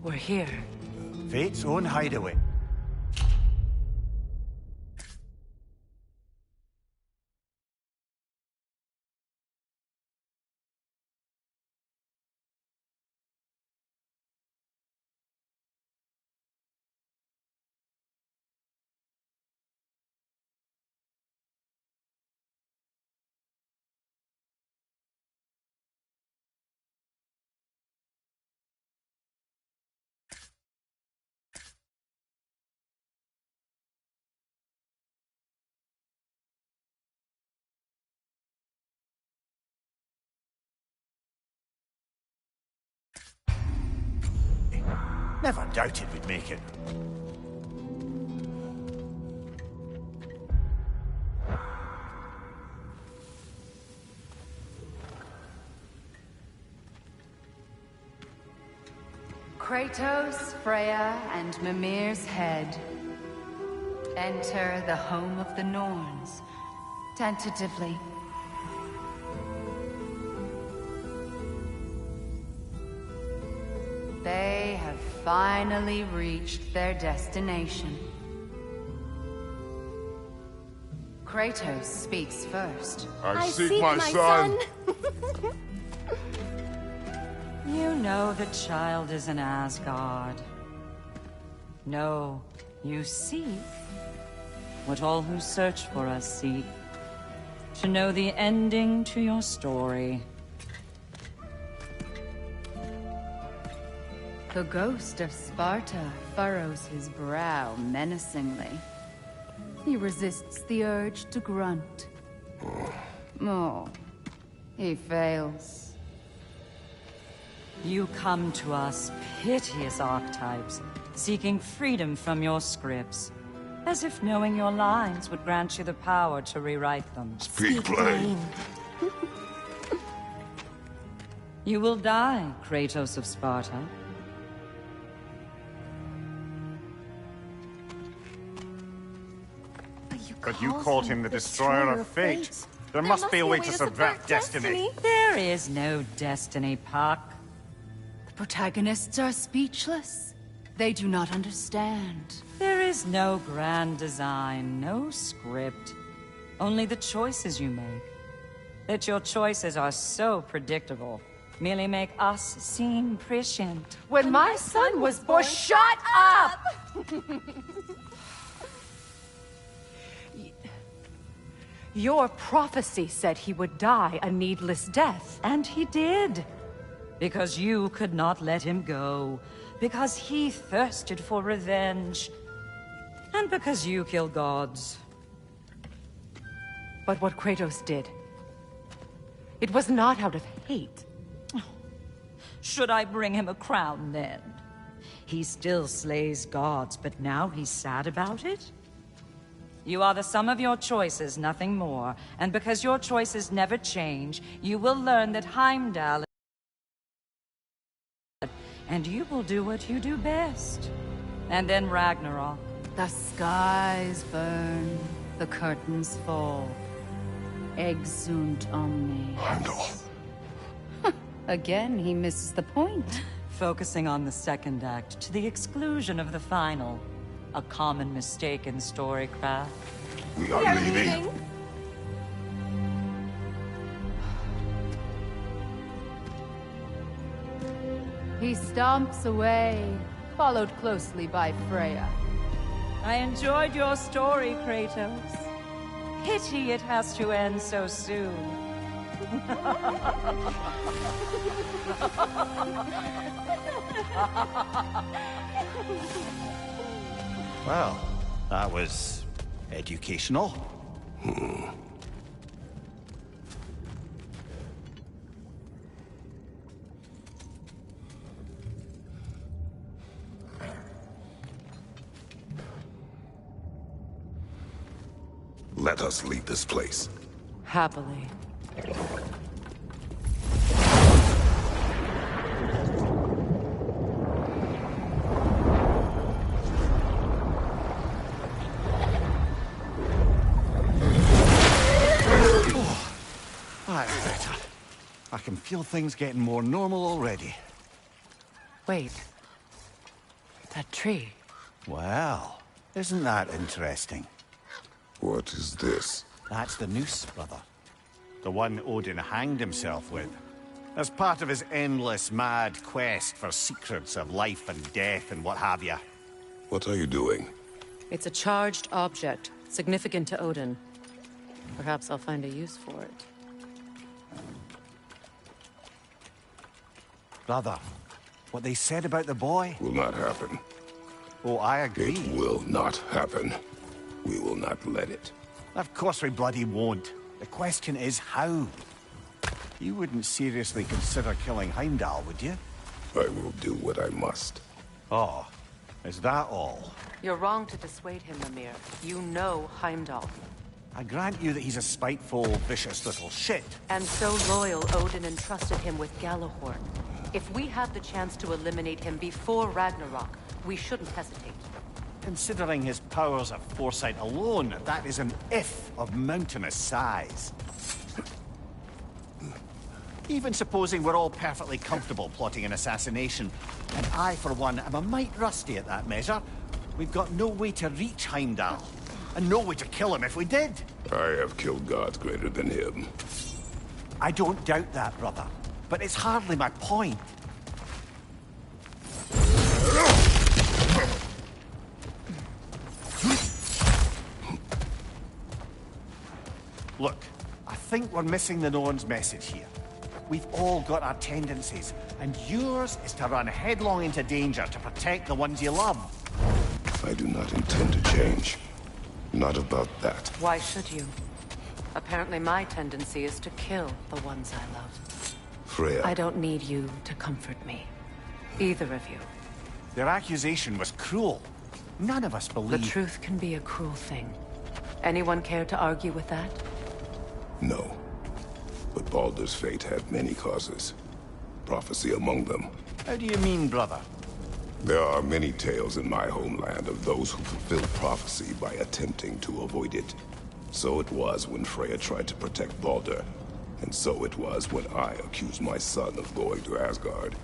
Speaker 11: We're here.
Speaker 13: Fate's own hideaway. Never doubted we'd make it.
Speaker 15: Kratos, Freya, and Mimir's head. Enter the home of the Norns. Tentatively. They have finally reached their destination. Kratos speaks first.
Speaker 8: I seek my son.
Speaker 4: You know the child is in Asgard. No, you seek what all who search for us seek. To know the ending to your story.
Speaker 15: The ghost of Sparta furrows his brow menacingly. He resists the urge to grunt. Oh, he fails.
Speaker 4: You come to us, piteous archetypes, seeking freedom from your scripts. As if knowing your lines would grant you the power to rewrite them.
Speaker 8: Speak plain.
Speaker 4: You will die, Kratos of Sparta.
Speaker 13: But you called him the Destroyer of Fate. There must be a way to subvert destiny.
Speaker 4: There is no destiny, Puck.
Speaker 15: The protagonists are speechless. They do not understand.
Speaker 4: There is no grand design, no script. Only the choices you make. That your choices are so predictable merely make us seem prescient.
Speaker 11: When my son was born... Shut up! Your prophecy said he would die a needless death.
Speaker 4: And he did. Because you could not let him go. Because he thirsted for revenge. And because you kill gods.
Speaker 11: But what Kratos did, it was not out of hate.
Speaker 4: Should I bring him a crown then? He still slays gods, but now he's sad about it? You are the sum of your choices, nothing more. And because your choices never change, you will learn that Heimdall and you will do what you do best. And then Ragnarok.
Speaker 16: The skies burn, the curtains fall. Exunt omne.
Speaker 8: Heimdall.
Speaker 16: Again, he misses the point.
Speaker 4: Focusing on the second act to the exclusion of the final. A common mistake in storycraft.
Speaker 8: We are leaving.
Speaker 16: He stomps away, followed closely by Freya.
Speaker 4: I enjoyed your story, Kratos. Pity it has to end so soon.
Speaker 13: Well, that was educational.
Speaker 8: Let us leave this place.
Speaker 11: Happily.
Speaker 13: That's better. I can feel things getting more normal already.
Speaker 11: Wait. That tree.
Speaker 13: Well, isn't that interesting?
Speaker 8: What is this?
Speaker 13: That's the noose, brother. The one Odin hanged himself with. As part of his endless, mad quest for secrets of life and death and what have you.
Speaker 8: What are you doing?
Speaker 11: It's a charged object, significant to Odin. Perhaps I'll find a use for it.
Speaker 13: Brother, what they said about the boy...
Speaker 8: Will not happen.
Speaker 13: Oh, I agree.
Speaker 8: It will not happen. We will not let it.
Speaker 13: Of course we bloody won't. The question is how. You wouldn't seriously consider killing Heimdall, would you?
Speaker 8: I will do what I must.
Speaker 13: Oh, is that all?
Speaker 11: You're wrong to dissuade him, Mimir. You know Heimdall.
Speaker 13: I grant you that he's a spiteful, vicious little shit.
Speaker 11: And so loyal, Odin entrusted him with Galahorn. If we have the chance to eliminate him before Ragnarok, we shouldn't hesitate.
Speaker 13: Considering his powers of foresight alone, that is an if of mountainous size. Even supposing we're all perfectly comfortable plotting an assassination, and I, for one, am a mite rusty at that measure, we've got no way to reach Heimdall, and no way to kill him if we did.
Speaker 8: I have killed gods greater than him.
Speaker 13: I don't doubt that, brother, but it's hardly my point. Look, I think we're missing the Norn's message here. We've all got our tendencies, and yours is to run headlong into danger to protect the ones you love.
Speaker 8: I do not intend to change. Not about that.
Speaker 11: Why should you? Apparently my tendency is to kill the ones I love.
Speaker 8: Freya.
Speaker 11: I don't need you to comfort me. Either of you.
Speaker 13: Their accusation was cruel. None of us believe...
Speaker 11: The truth can be a cruel thing. Anyone care to argue with that?
Speaker 8: No. But Baldur's fate had many causes. Prophecy among them.
Speaker 13: How do you mean, brother?
Speaker 8: There are many tales in my homeland of those who fulfilled prophecy by attempting to avoid it. So it was when Freya tried to protect Baldur. And so it was when I accused my son of going to Asgard.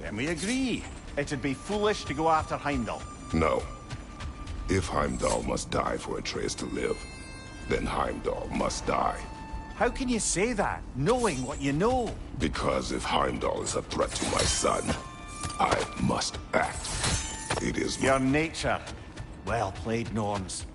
Speaker 13: Then we agree. It'd be foolish to go after Heimdall.
Speaker 8: No. If Heimdall must die for Atreus to live, then Heimdall must die.
Speaker 13: How can you say that, knowing what you know?
Speaker 8: Because if Heimdall is a threat to my son, I must act. It is
Speaker 13: your nature. Well played, Norns.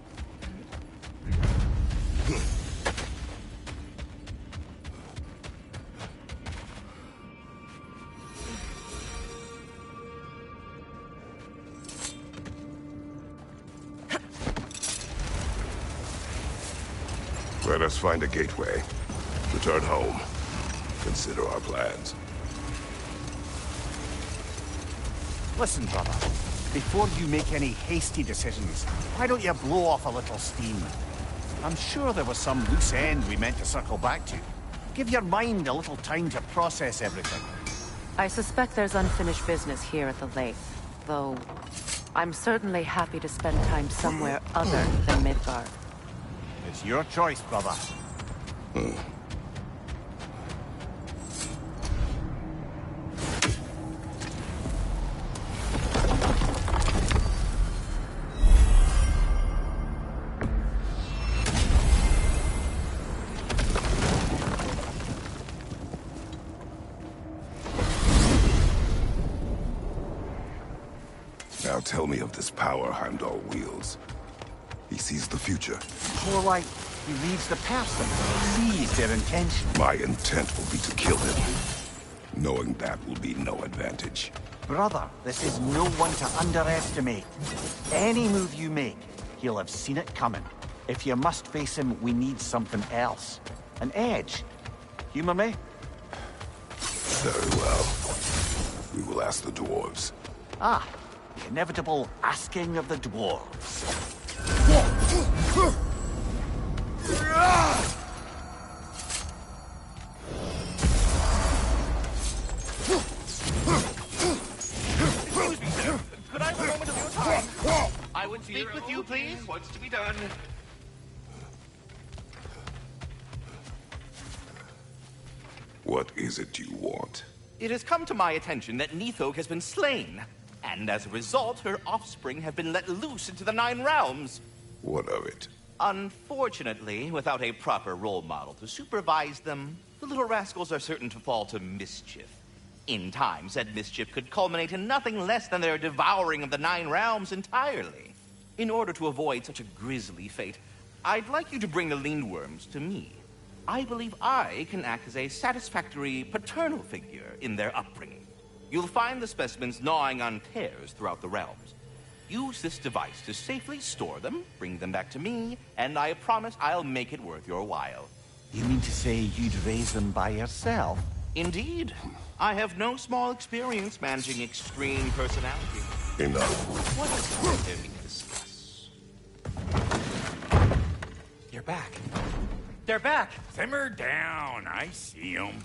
Speaker 8: Let us find a gateway. Return home. Consider our plans.
Speaker 13: Listen, brother. before you make any hasty decisions, why don't you blow off a little steam? I'm sure there was some loose end we meant to circle back to. Give your mind a little time to process everything.
Speaker 11: I suspect there's unfinished business here at the lake, though I'm certainly happy to spend time somewhere other than Midgard.
Speaker 13: It's your choice, brother.
Speaker 8: Now tell me of this power Heimdall wields. He sees the future.
Speaker 13: More like he reads the person, sees their intention.
Speaker 8: My intent will be to kill him. Knowing that will be no advantage.
Speaker 13: Brother, this is no one to underestimate. Any move you make, he'll have seen it coming. If you must face him, we need something else. An edge. Humor me?
Speaker 8: Very well. We will ask the dwarves.
Speaker 13: Ah, the inevitable asking of the dwarves.
Speaker 6: Excuse me, sir. Could I have a moment of your time? I would speak with you, please. What's to be done?
Speaker 8: What is it you want?
Speaker 6: It has come to my attention that Nithog has been slain, and as a result, her offspring have been let loose into the Nine Realms.
Speaker 8: What of it?
Speaker 6: Unfortunately, without a proper role model to supervise them, the little rascals are certain to fall to mischief. In time, said mischief could culminate in nothing less than their devouring of the Nine Realms entirely. In order to avoid such a grisly fate, I'd like you to bring the Lindworms to me. I believe I can act as a satisfactory paternal figure in their upbringing. You'll find the specimens gnawing on tears throughout the realms. Use this device to safely store them, bring them back to me, and I promise I'll make it worth your while.
Speaker 13: You mean to say you'd raise them by yourself?
Speaker 6: Indeed. I have no small experience managing extreme personality.
Speaker 8: Enough.
Speaker 6: What else is there to discuss?
Speaker 17: You're back. They're back.
Speaker 12: Simmer down. I see them.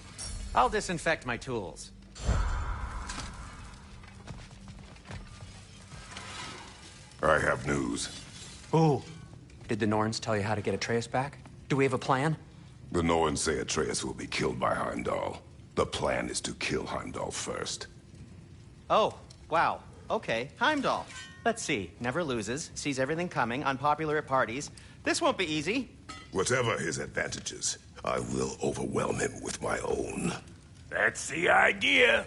Speaker 17: I'll disinfect my tools.
Speaker 8: I have news.
Speaker 17: Oh. Did the Norns tell you how to get Atreus back? Do we have a plan?
Speaker 8: The Norns say Atreus will be killed by Heimdall. The plan is to kill Heimdall first.
Speaker 17: Oh, wow. Okay, Heimdall. Let's see. Never loses, sees everything coming, unpopular at parties. This won't be easy.
Speaker 8: Whatever his advantages, I will overwhelm him with my own.
Speaker 12: That's the idea.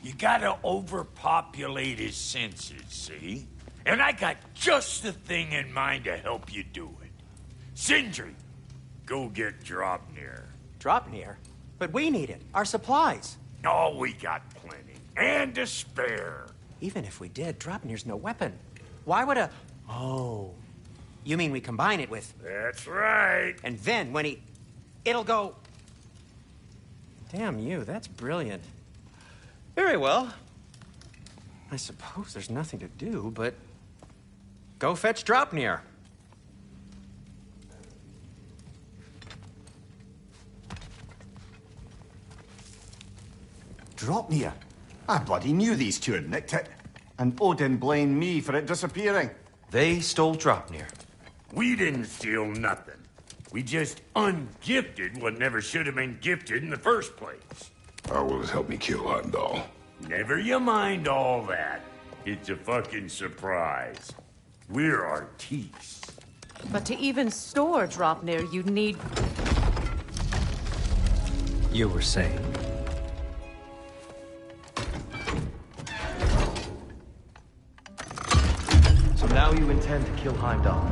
Speaker 12: You gotta overpopulate his senses, see? And I got just the thing in mind to help you do it. Sindri, go get Draupnir.
Speaker 17: Draupnir? But we need it. Our supplies.
Speaker 12: Oh, we got plenty. And to spare.
Speaker 17: Even if we did, Draupnir's no weapon. Why would a... Oh. You mean we combine it with...
Speaker 12: That's right.
Speaker 17: And then when he... It'll go... Damn you, that's brilliant. Very well. I suppose there's nothing to do, but... Go fetch Draupnir.
Speaker 13: Draupnir? I bloody knew these two had nicked it. And Odin blamed me for it disappearing.
Speaker 18: They stole Draupnir.
Speaker 12: We didn't steal nothing. We just ungifted what never should have been gifted in the first place.
Speaker 8: How will it help me kill Heimdall?
Speaker 12: Never you mind all that. It's a fucking surprise. We're artistes.
Speaker 11: But to even store Draupnir, you'd need...
Speaker 17: You were saying...
Speaker 18: So now you intend to kill Heimdall.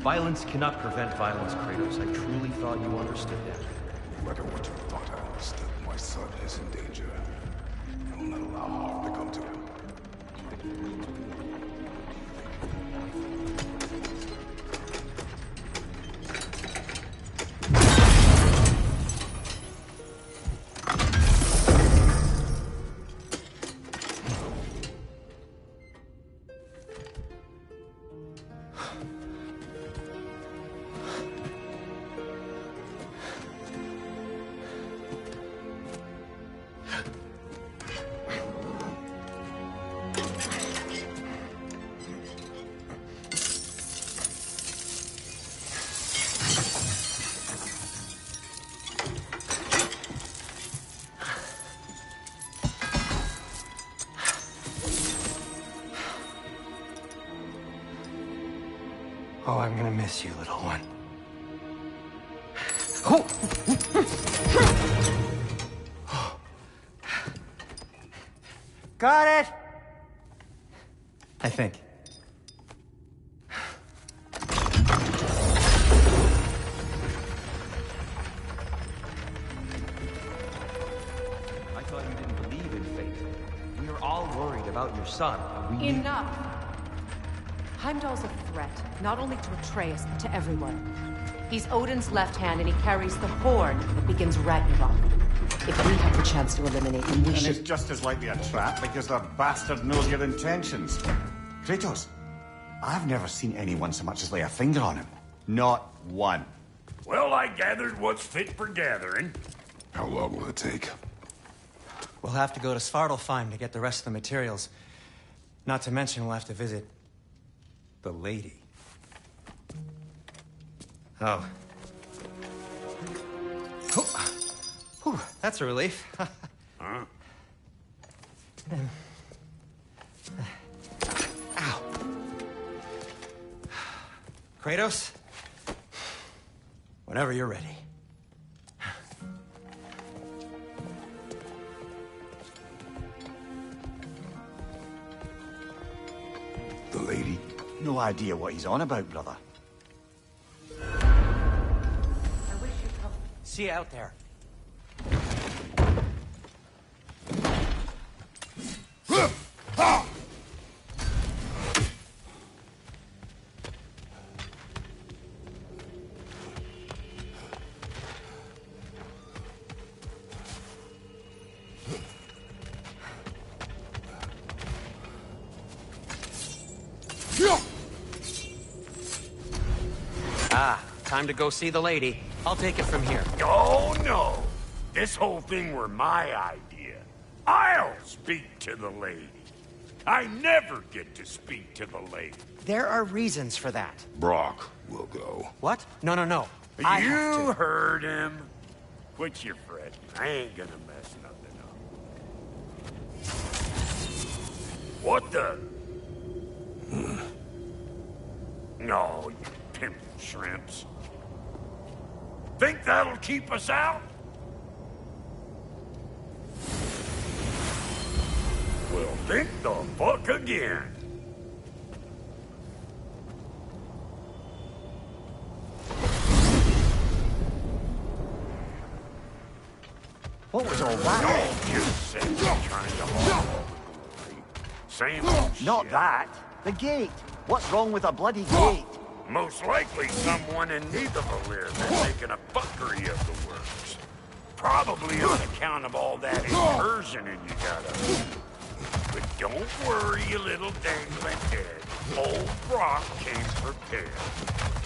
Speaker 18: Violence cannot prevent violence, Kratos. I truly thought you understood that.
Speaker 8: No matter what you thought I understood, my son is in danger. I will not allow harm to come to him.
Speaker 17: Oh, I'm gonna miss you, little one. Oh. Got it! I think.
Speaker 18: I thought you didn't believe in fate. We are all worried about your son.
Speaker 11: Enough! Heimdall's a threat, not only to Atreus, but to everyone. He's Odin's left hand, and he carries the horn that begins Ragnarok. If we have the chance to eliminate him, we
Speaker 13: And
Speaker 11: should...
Speaker 13: it's just as likely a trap because the bastard knows your intentions. Kratos, I've never seen anyone so much as lay a finger on him. Not one.
Speaker 12: Well, I gathered what's fit for gathering.
Speaker 8: How long will it take?
Speaker 17: We'll have to go to Svartalfheim to get the rest of the materials. Not to mention we'll have to visit the lady. Oh. Whew, that's a relief.
Speaker 12: Huh?
Speaker 17: Ow. Kratos? Whenever you're ready.
Speaker 8: The lady?
Speaker 13: No idea what he's on about, brother.
Speaker 17: See you out there. Ah, time to go see the lady. I'll take it from here.
Speaker 12: Oh, no. This whole thing were my idea. I'll speak to the lady. I never get to speak to the lady.
Speaker 17: There are reasons for that.
Speaker 8: Brock will go.
Speaker 17: What? No, no, no. I have
Speaker 12: You
Speaker 17: to.
Speaker 12: heard him. Quit your fretting. I ain't gonna mess nothing up. What the? No, you pimp shrimps. Think that'll keep us out? Well, think the fuck again.
Speaker 13: What was all that?
Speaker 12: You said you're trying to haul all the glory. Same old
Speaker 13: Not
Speaker 12: shit.
Speaker 13: that. The gate. What's wrong with a bloody gate?
Speaker 12: Most likely someone in Nidavellir been making a fuckery of the works. Probably on account of all that incursioning you got up. But don't worry, you little dangling head. Old Brock came prepared.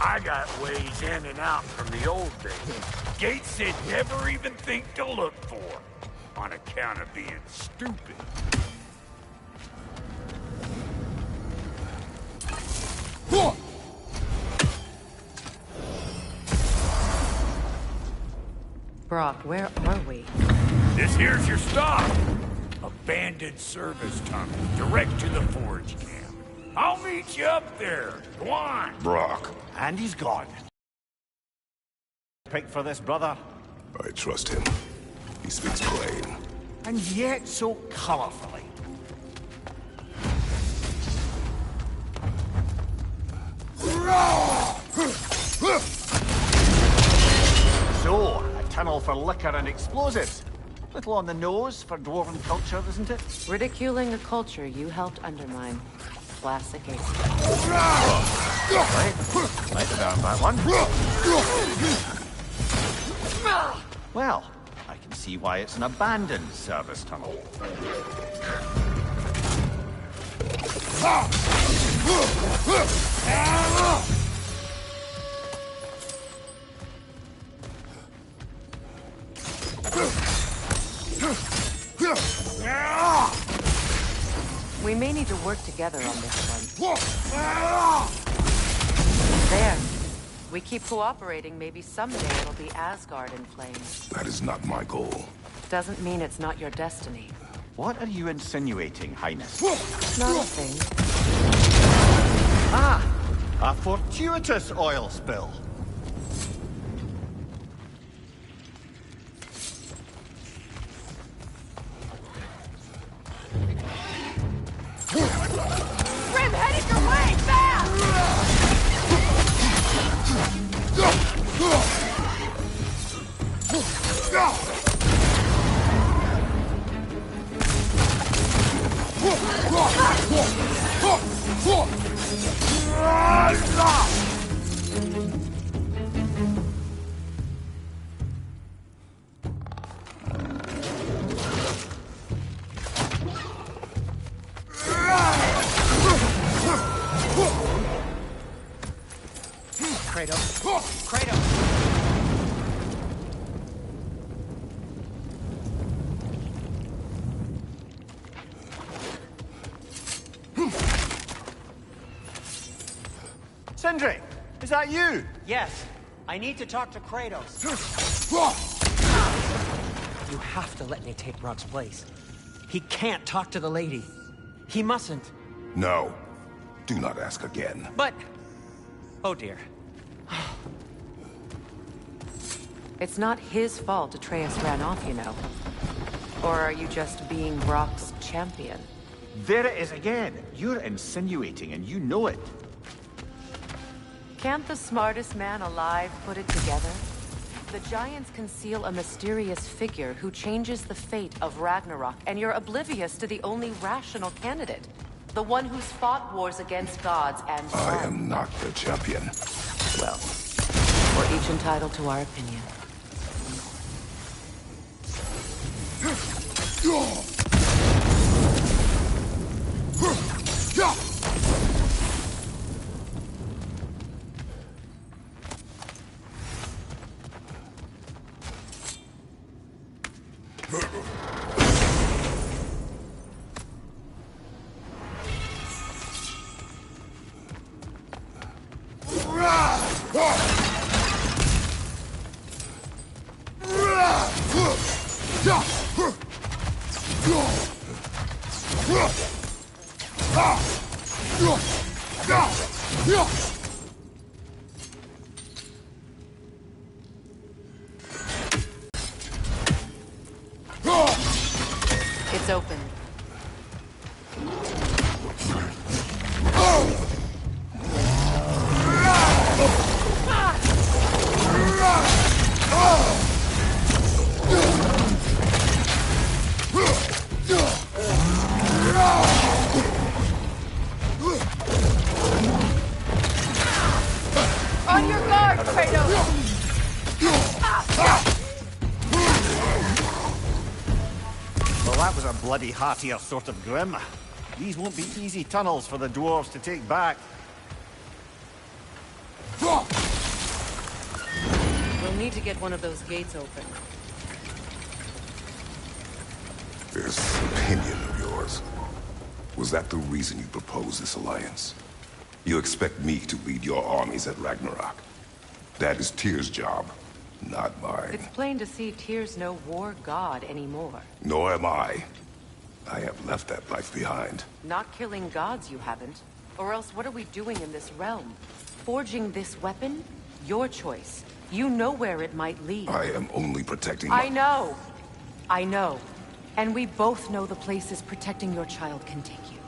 Speaker 12: I got ways in and out from the old days. Gates they'd never even think to look for, on account of being stupid.
Speaker 11: Brock, where are we?
Speaker 12: This here's your stop. Abandoned service tunnel, direct to the forge camp. I'll meet you up there. Go on.
Speaker 8: Brock.
Speaker 13: And he's gone. Pick for this, brother.
Speaker 8: I trust him. He speaks plain.
Speaker 13: And yet so colorfully. So, a tunnel for liquor and explosives. Little on the nose for dwarven culture, isn't it?
Speaker 11: Ridiculing a culture you helped undermine. Classic ace.
Speaker 13: Right. Like down that one. Well, I can see why it's an abandoned service tunnel.
Speaker 11: We may need to work together on this one. There. We keep cooperating, maybe someday it'll be Asgard in flames.
Speaker 8: That is not my goal.
Speaker 11: Doesn't mean it's not your destiny.
Speaker 13: What are you insinuating, Highness?
Speaker 11: Not a thing.
Speaker 13: Ah! A fortuitous oil spill.
Speaker 14: Grim, headed your way,
Speaker 1: Kratos. Kratos!
Speaker 13: Sindri, is that you?
Speaker 17: Yes. I need to talk to Kratos. You have to let me take Rock's place. He can't talk to the lady. He mustn't.
Speaker 8: No. Do not ask again.
Speaker 17: But... Oh dear.
Speaker 11: It's not his fault Atreus ran off, you know. Or are you just being Brock's champion?
Speaker 13: There it is again. You're insinuating, and you know it.
Speaker 11: Can't the smartest man alive put it together? The Giants conceal a mysterious figure who changes the fate of Ragnarok, and you're oblivious to the only rational candidate. The one who's fought wars against gods and...
Speaker 8: I am not the champion.
Speaker 11: Well, we're each entitled to our opinion. It's open.
Speaker 14: On your guard, Kratos!
Speaker 13: Well, that was a bloody heartier sort of grim. These won't be easy tunnels for the dwarves to take back.
Speaker 11: We'll need to get one of those gates open.
Speaker 8: This opinion of yours, was that the reason you proposed this alliance? You expect me to lead your armies at Ragnarok. That is Tyr's job, not mine.
Speaker 11: It's plain to see Tyr's no war god anymore.
Speaker 8: Nor am I. I have left that life behind.
Speaker 11: Not killing gods, you haven't. Or else what are we doing in this realm? Forging this weapon? Your choice. You know where it might lead.
Speaker 8: I am only protecting
Speaker 11: I know. I know. And we both know the places protecting your child can take you.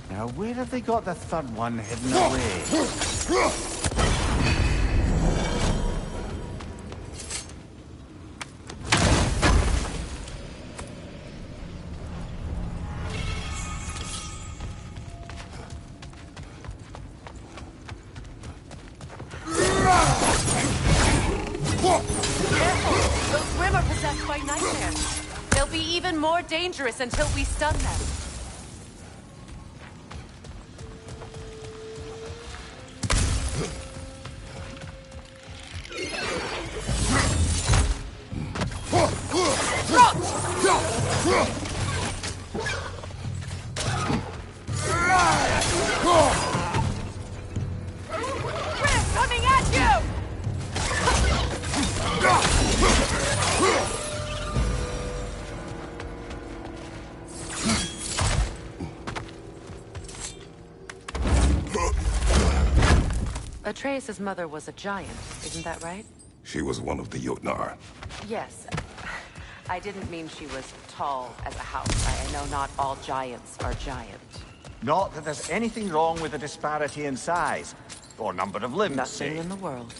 Speaker 13: Now, where have they got the third one hidden away?
Speaker 11: Careful! Those Grimm are possessed by nightmares. They'll be even more dangerous until we stun them.
Speaker 14: Grimm coming at you!
Speaker 11: Atreus' mother was a giant, isn't that right?
Speaker 8: She was one of the Jotnar.
Speaker 11: Yes. I didn't mean she was tall as a house. I know not all giants are giant.
Speaker 13: Not that there's anything wrong with the disparity in size, or number of limbs,
Speaker 11: Nothing
Speaker 13: say.
Speaker 11: in the world.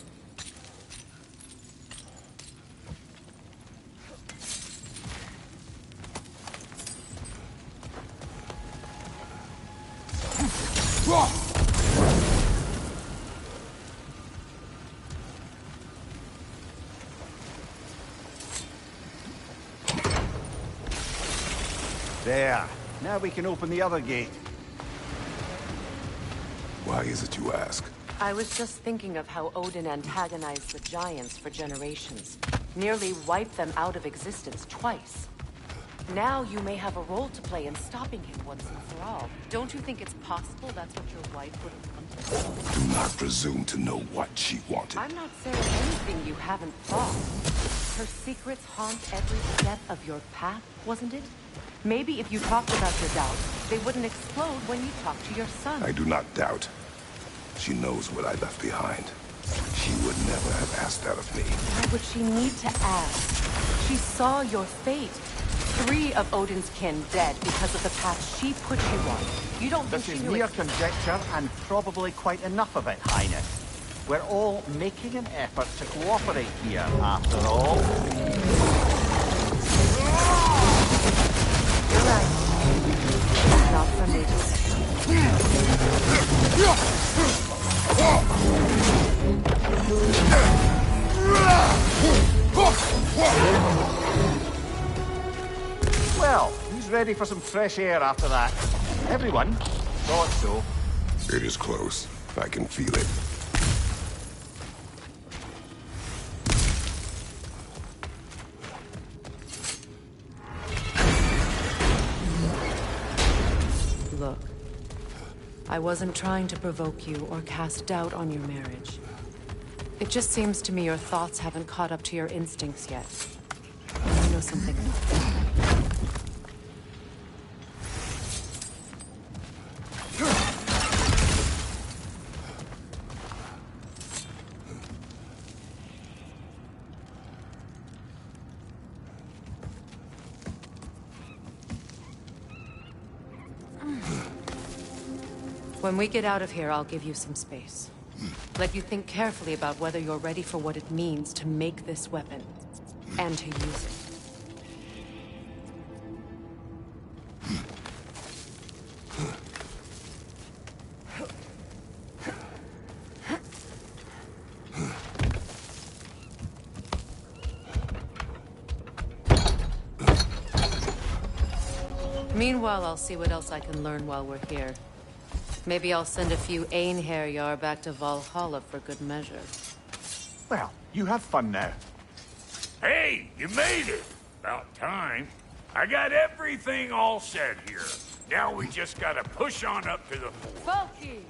Speaker 13: There. Now we can open the other gate.
Speaker 8: Why is it you ask?
Speaker 11: I was just thinking of how Odin antagonized the giants for generations. Nearly wiped them out of existence twice. Now you may have a role to play in stopping him once and for all. Don't you think it's possible that's what your wife would have wanted?
Speaker 8: Do not presume to know what she wanted.
Speaker 11: I'm not saying anything you haven't thought. Her secrets haunt every step of your path, wasn't it? Maybe if you talked about your doubts, they wouldn't explode when you talked to your son.
Speaker 8: I do not doubt. She knows what I left behind. She would never have asked that of me.
Speaker 11: Why would she need to ask? She saw your fate. 3 of Odin's kin dead because of the path she put you on. You don't think
Speaker 13: This
Speaker 11: she
Speaker 13: is
Speaker 11: knew
Speaker 13: mere
Speaker 11: it?
Speaker 13: conjecture, and probably quite enough of it, Highness. We're all making an effort to cooperate here, after all.
Speaker 11: You're right. Not for me to say.
Speaker 13: Well, who's ready for some fresh air after that? Everyone? Thought so.
Speaker 8: It is close. I can feel it.
Speaker 11: Look, I wasn't trying to provoke you or cast doubt on your marriage. It just seems to me your thoughts haven't caught up to your instincts yet. I know something. When we get out of here, I'll give you some space. Let you think carefully about whether you're ready for what it means to make this weapon, and to use it. Meanwhile, I'll see what else I can learn while we're here. Maybe I'll send a few Einherjar back to Valhalla for good measure.
Speaker 13: Well, you have fun now.
Speaker 12: Hey, you made it! About time. I got everything all set here. Now we just gotta push on up to the fort.
Speaker 16: Falky!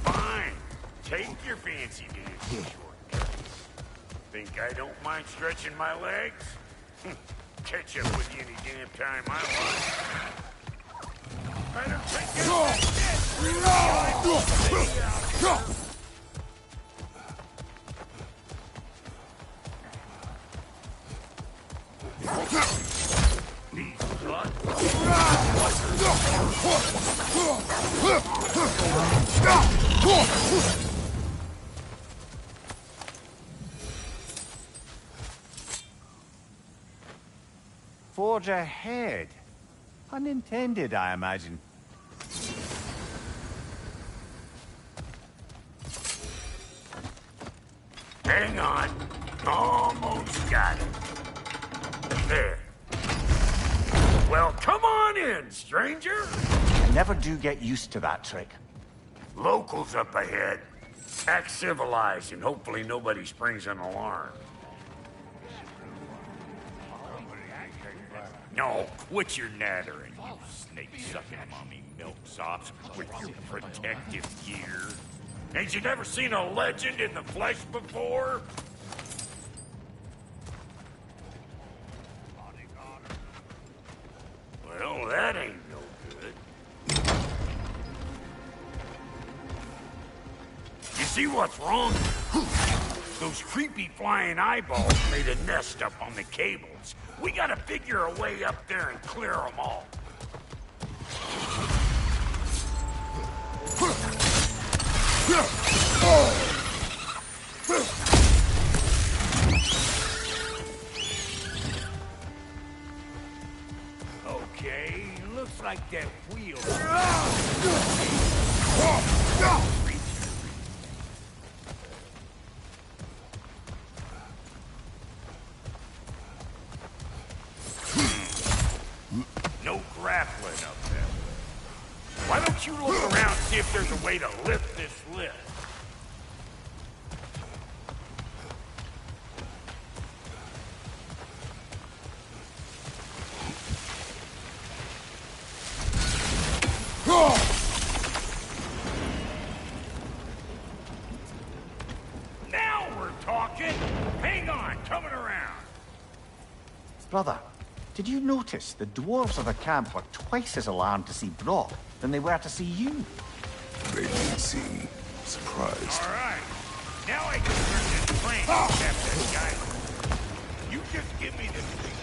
Speaker 12: Fine. Take your fancy dancing shortcuts. Think I don't mind stretching my legs? Catch up with you any damn time I want. I don't think
Speaker 13: Forge ahead. Unintended, I imagine.
Speaker 12: Hang on. Almost got it. There. Well, come on in, stranger.
Speaker 13: I never do get used to that trick.
Speaker 12: Locals up ahead. Act civilized and hopefully nobody springs an alarm. No, quit your nattering, you snake-sucking mommy milksops with your protective gear. Ain't you never seen a legend in the flesh before? Well, that ain't no good. You see what's wrong? Those creepy flying eyeballs made a nest up on the cables. We gotta figure a way up there and clear them all. Okay, looks like that wheel. No grappling up there. Why don't you look around and see if there's a way to lift this lift? Now we're talking. Hang on, coming around.
Speaker 13: Brother, did you notice the dwarves of the camp were twice as alarmed to see Brock than they were to see you?
Speaker 8: They didn't seem surprised.
Speaker 12: All right. Now I can turn this plane and step this guy. You just give me this thing.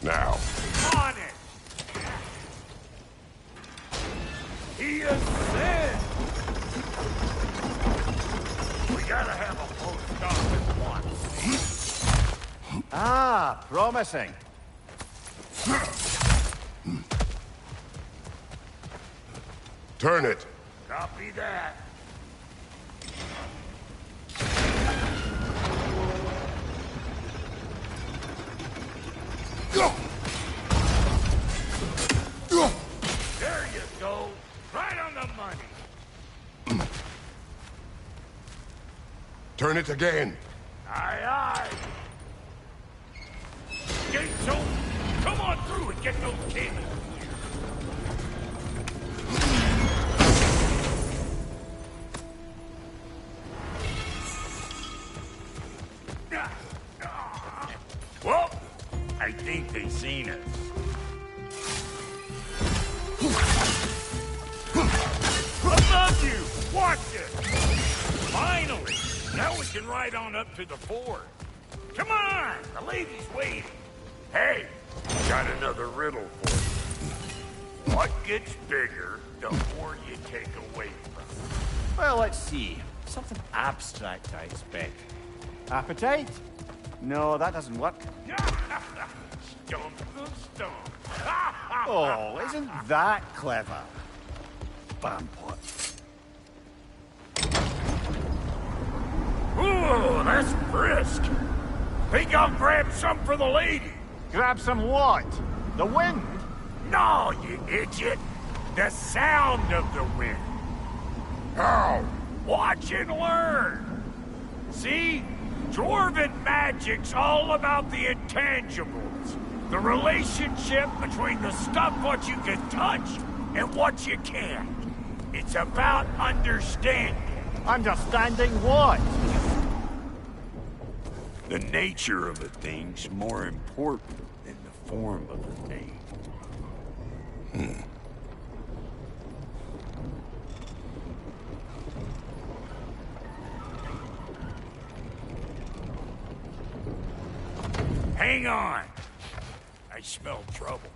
Speaker 8: Now.
Speaker 12: On it. He is dead. We gotta have a post off at once.
Speaker 13: Ah, promising.
Speaker 8: Turn it.
Speaker 12: Copy that. There you go. Right on the money.
Speaker 8: Turn it again.
Speaker 12: Aye, aye. Gates open. Come on through and get those cables clear. Well, I think they seen us. Above you! Watch it! Finally! Now we can ride on up to the fort. Come on! The lady's waiting. Hey, got another riddle for you. What gets bigger the more you take away from it?
Speaker 13: Well, let's see. Something abstract, I expect. Appetite? No, that doesn't work.
Speaker 12: Stump the stump.
Speaker 13: Oh, isn't that clever? Bampot.
Speaker 12: Ooh, that's brisk. Think I'll grab some for the lady.
Speaker 13: Grab some what? The wind?
Speaker 12: No, you idiot. The sound of the wind.
Speaker 8: How?
Speaker 12: Watch and learn. See? Dwarven magic's all about the intangibles. The relationship between the stuff what you can touch and what you can't. It's about understanding.
Speaker 13: Understanding what?
Speaker 12: The nature of a thing's more important than the form of a thing. Hang on. I smell trouble.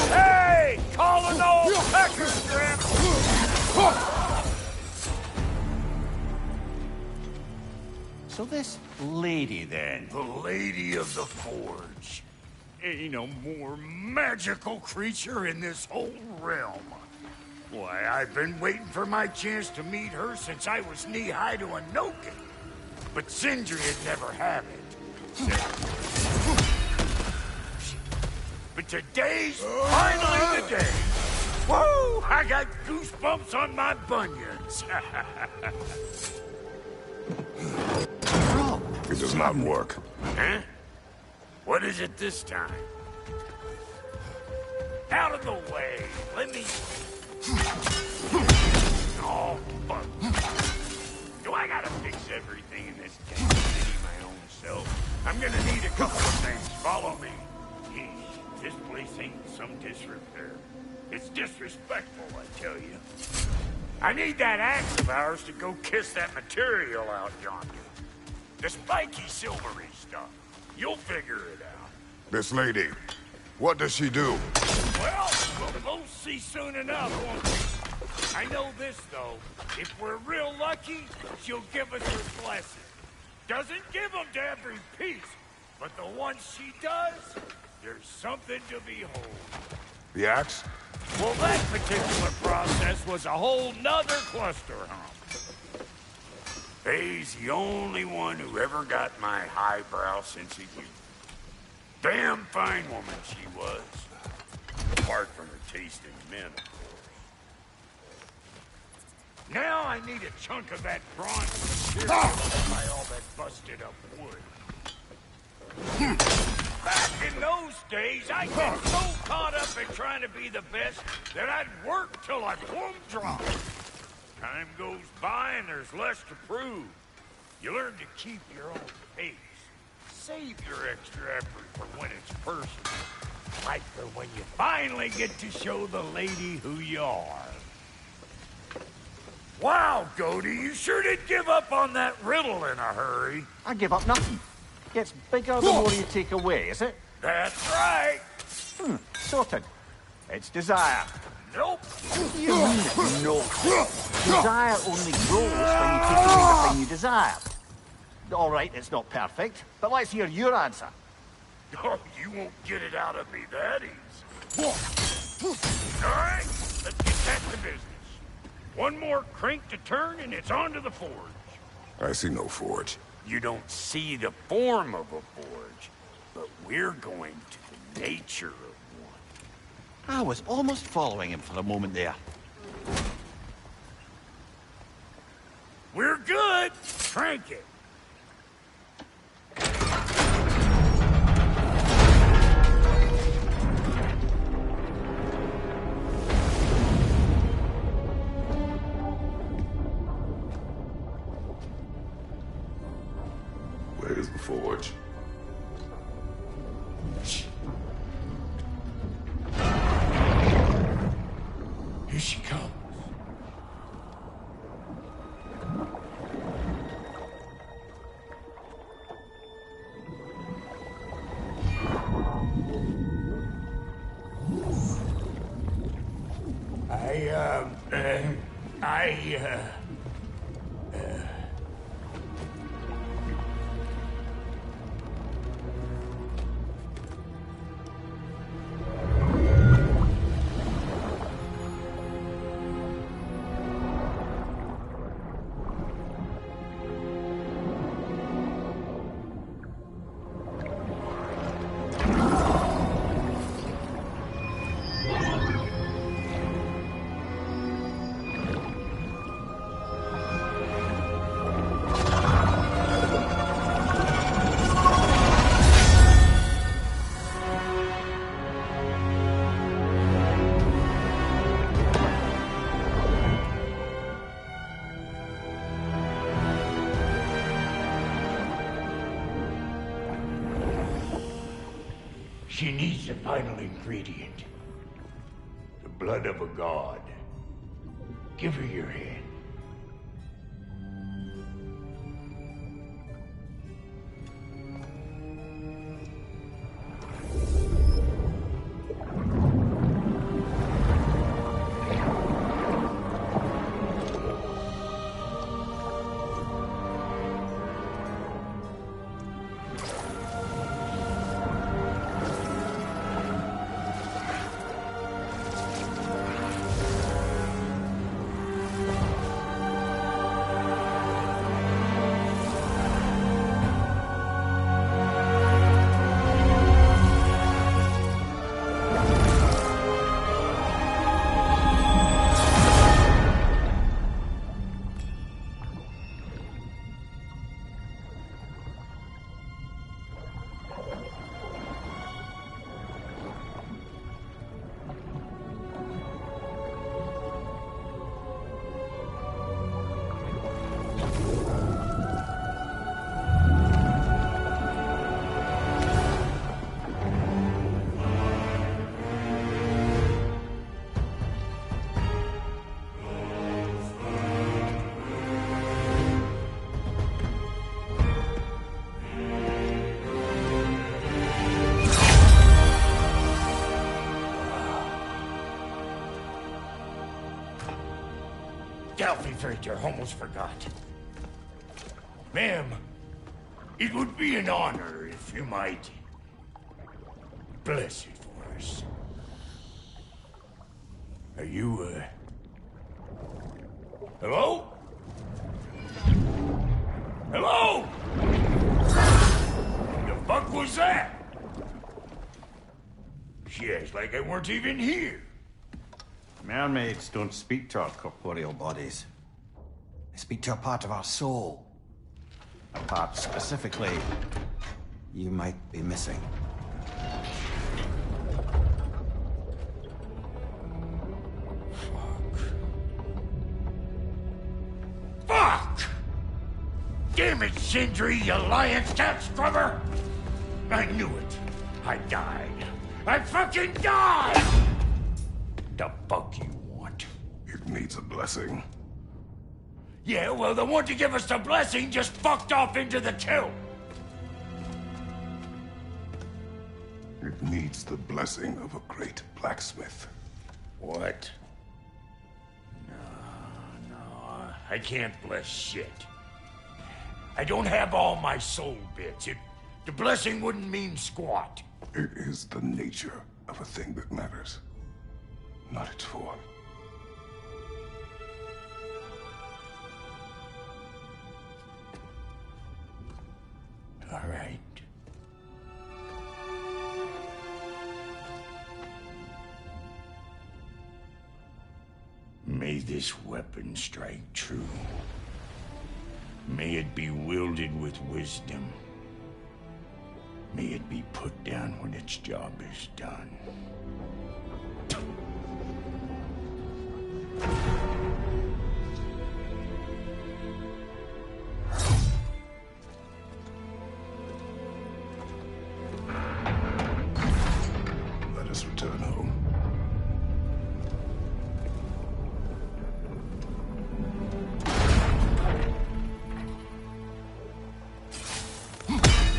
Speaker 12: Hey! Call an old pecker strip!
Speaker 13: So this lady, then?
Speaker 12: The Lady of the Forge. ain't no more magical creature in this whole realm. Why, I've been waiting for my chance to meet her since I was knee-high to a Noki. But Sindri had never had it. But today's finally the day. Woo! I got goosebumps on my bunions.
Speaker 8: It does not work.
Speaker 12: Huh? What is it this time? Out of the way. Let me... Oh, fuck. Do I gotta fix everything in this damn city my own self? I'm gonna need a couple of things. Follow me. This place ain't some disrepair. It's disrespectful, I tell you. I need that axe of ours to go kiss that material out yonder. The spiky, silvery stuff. You'll figure it out.
Speaker 8: This lady, what does she do?
Speaker 12: Well, we'll both see soon enough, won't we? I know this, though. If we're real lucky, she'll give us her blessing. Doesn't give them to every piece, but the ones she does, there's something to behold.
Speaker 8: The axe?
Speaker 12: Well, that particular process was a whole nother cluster hump. Faye's the only one who ever got my highbrow sense of humor. Damn fine woman she was. Apart from her taste in men, of course. Now I need a chunk of that bronze material to buy all that busted up wood. Back in those days, I got so caught up in trying to be the best that I'd work till I plumb dropped. Time goes by and there's less to prove. You learn to keep your own pace. Save your extra effort for when it's personal. Like for when you finally get to show the lady who you are. Wow, Goldie, you sure did give up on that riddle in a hurry.
Speaker 13: I give up nothing. Gets bigger the more you take away, is it?
Speaker 12: That's right.
Speaker 13: Sorted. It's desire.
Speaker 12: Nope.
Speaker 13: You mean it? No. Desire only grows when you take away the thing you desire. All right, it's not perfect, but let's hear your answer.
Speaker 12: Oh, you won't get it out of me that easy. All right, let's get back to business. One more crank to turn and it's on to the forge.
Speaker 8: I see no forge.
Speaker 12: You don't see the form of a forge, but we're going to the nature of one.
Speaker 19: I was almost following him for a moment there.
Speaker 12: We're good. Crank it.
Speaker 8: Where's the forge?
Speaker 12: Here she comes. She needs the final ingredient. The blood of a god. Give her your hand. He's right there. Almost forgot. Ma'am, it would be an honor if you might bless it for us. Are you, hello? Hello? The fuck was that? She acts like I weren't even here.
Speaker 13: Mermaids don't speak to our corporeal bodies. They speak to a part of our soul. A part specifically you might be missing.
Speaker 12: Fuck! Damn it, Sindri, you lying cat scrubber! I knew it. I died. I fucking died! The fuck you want?
Speaker 8: It needs a blessing.
Speaker 12: Yeah, well, the one to give us the blessing just fucked off into the tomb.
Speaker 8: It needs the blessing of a great blacksmith.
Speaker 12: What? No, I can't bless shit. I don't have all my soul bits. The blessing wouldn't mean squat.
Speaker 8: It is the nature of a thing that matters, not its form.
Speaker 12: All right. May this weapon strike true. May it be wielded with wisdom. May it be put down when its job is done.
Speaker 8: Let us return home.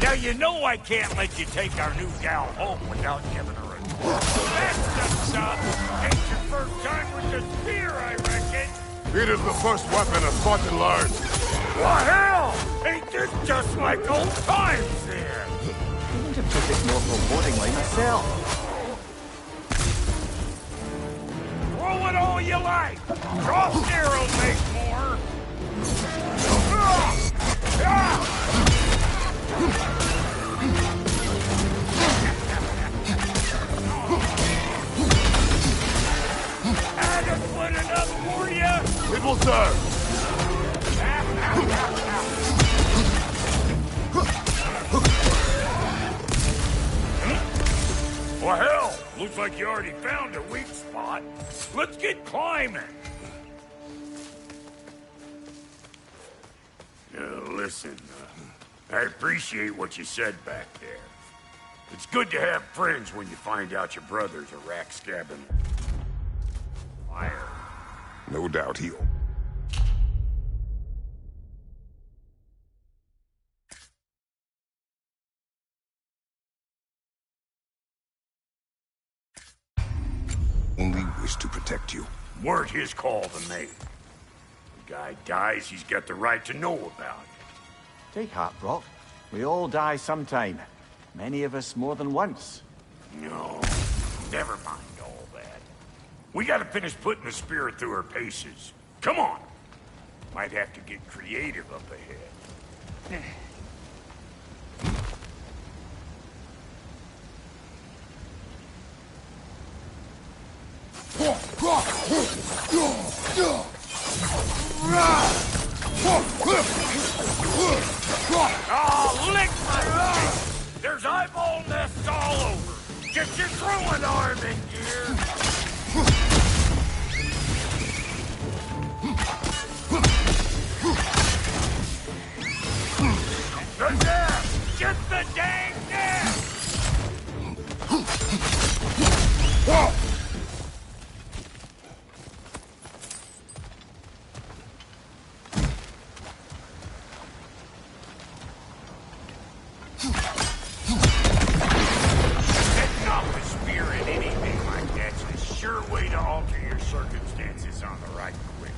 Speaker 12: Now you know I can't let you take our new gal home without giving her a... That's the stuff! Ain't your first time with the spear, I reckon!
Speaker 8: It is the first weapon a Spartan learned.
Speaker 12: What hell? Ain't this just like old times then?
Speaker 13: I would have took it more forebodingly myself.
Speaker 12: Throw it all you like! Crossed arrows make more! Had to put it up for you!
Speaker 8: It will serve!
Speaker 12: Well, hell! Looks like you already found a weak spot. Let's get climbing! Listen, I appreciate what you said back there. It's good to have friends when you find out your brother's a rack-scabbing liar.
Speaker 8: No doubt he'll. Only wish to protect you.
Speaker 12: Weren't his call to make. The guy dies, he's got the right to know about it.
Speaker 13: Take heart, Brock. We all die sometime. Many of us more than once.
Speaker 12: No, never mind all that. We gotta finish putting the spirit through her paces. Come on! Might have to get creative up ahead. Oh, lick my face! There's eyeball nests all over! Get your throwing arm in gear! The nest! Get the dang nest! Setting off the spear in anything like that's a sure way to alter your circumstances on the right quick.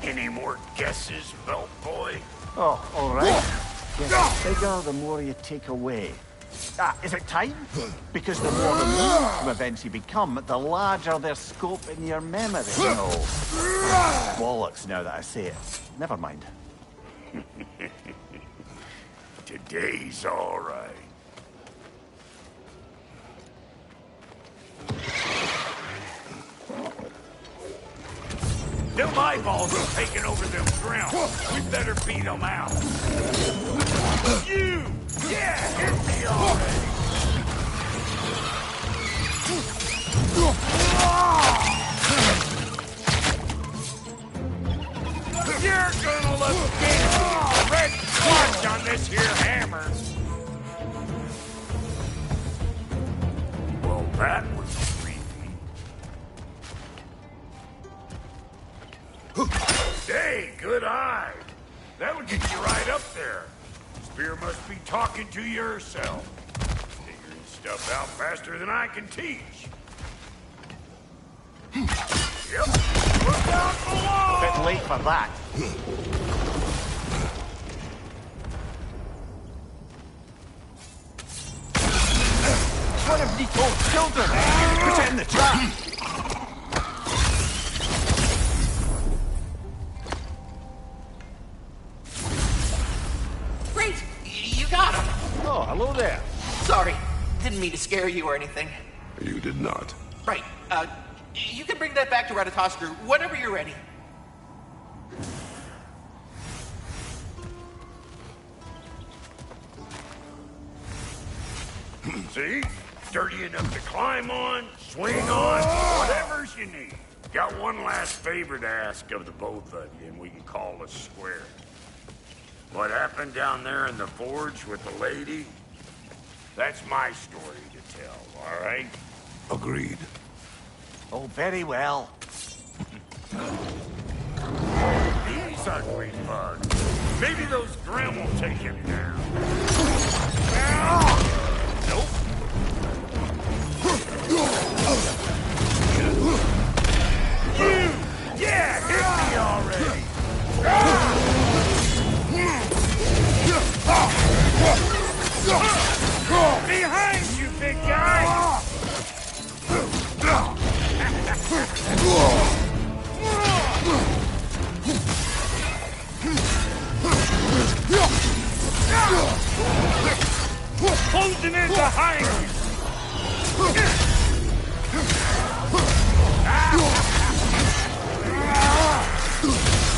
Speaker 12: Any more guesses, Belt Boy?
Speaker 13: Oh, all right. Yes, the bigger, the more you take away. Ah, is it time? Because the more removed from events you become, the larger their scope in your memory. No. Bollocks, now that I say it. Never mind.
Speaker 12: Today's all right. Them eyeballs are taking over them grounds. We better beat them out. You! Yeah, hit me already! You're gonna look big with a red splotch on this here hammer. Well, that was creepy. Hey, good eye. That'll get you right up there. Spear must be talking to you herself. Figuring stuff out faster than I can teach. Yep. Look out below!
Speaker 13: Bit late for that. One of these old children! Put it in the trap!
Speaker 6: Great! You got him!
Speaker 13: Oh, hello there.
Speaker 6: Sorry, didn't mean to scare you or anything.
Speaker 8: You did not.
Speaker 6: Right, you can bring that back to Ratatoskru whenever you're ready.
Speaker 12: See? Sturdy enough to climb on, swing on, whatever's you need. Got one last favor to ask of the both of you, and we can call it square. What happened down there in the forge with the lady? That's my story to tell, all right?
Speaker 8: Agreed.
Speaker 13: Oh, very well.
Speaker 12: These ugly bugs. Maybe those Grim will take him down. Nope. You! Yeah, hit me already! Behind you, big guy! Closing in behind you!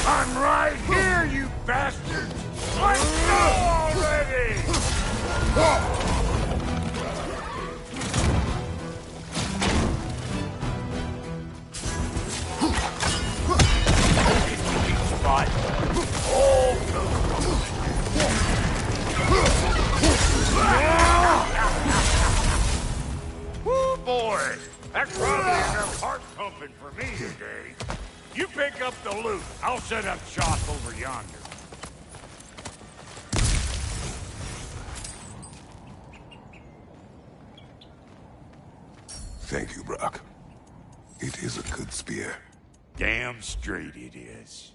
Speaker 12: I'm right here, you bastards! Let's go already! Spot. Woo, boy! That's probably enough heart pumping for me today. You pick up the loot. I'll set up shop over yonder.
Speaker 8: Thank you, Brock. It is a good spear.
Speaker 12: Damn straight it is.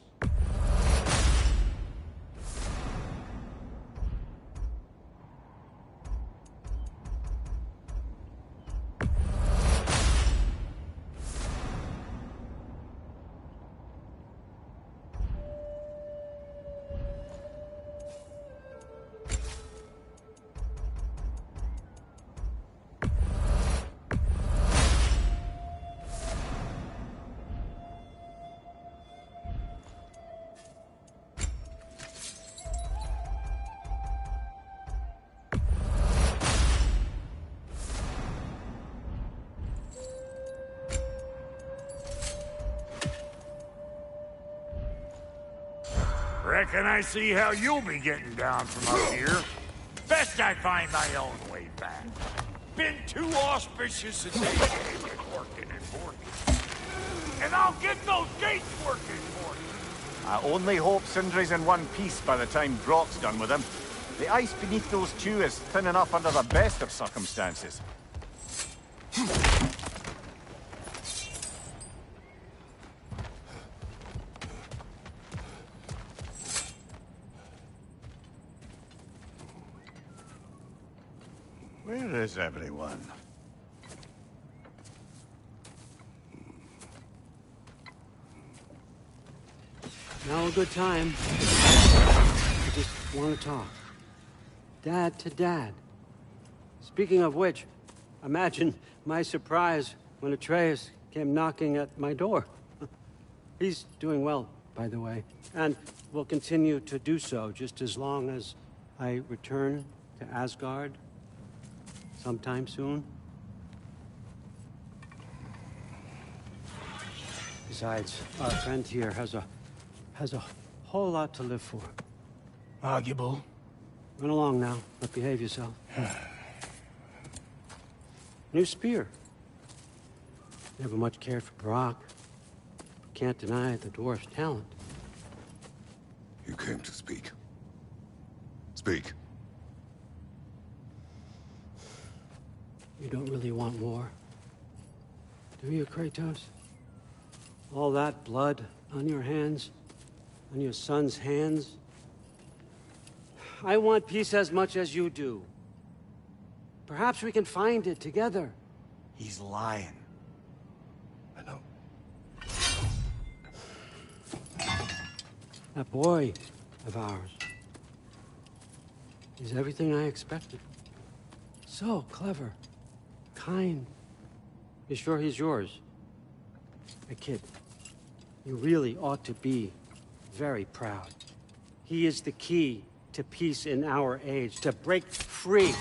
Speaker 12: Reckon I see how you'll be getting down from up here. Best I find my own way back. Been too auspicious a day with working and working. And I'll get those gates working for you.
Speaker 13: I only hope Sindri's in one piece by the time Brock's done with him. The ice beneath those two is thin enough under the best of circumstances.
Speaker 8: Where is everyone?
Speaker 1: Now a good time. I just want to talk. Dad to Dad. Speaking of which, imagine my surprise when Atreus came knocking at my door. He's doing well, by the way, and will continue to do so just as long as I return to Asgard sometime soon. Besides, our friend here has a whole lot to live for.
Speaker 14: Arguable.
Speaker 1: Run along now, but behave yourself. New spear. Never much cared for Brock. Can't deny the dwarf's talent.
Speaker 8: You came to speak. Speak.
Speaker 1: You don't really want war, do you, Kratos? All that blood on your hands, on your son's hands. I want peace as much as you do. Perhaps we can find it together.
Speaker 13: He's lying.
Speaker 8: I know.
Speaker 1: That boy of ours. He's everything I expected. So clever. Kind. You sure he's yours? A kid. You really ought to be very proud. He is the key to peace in our age, to break free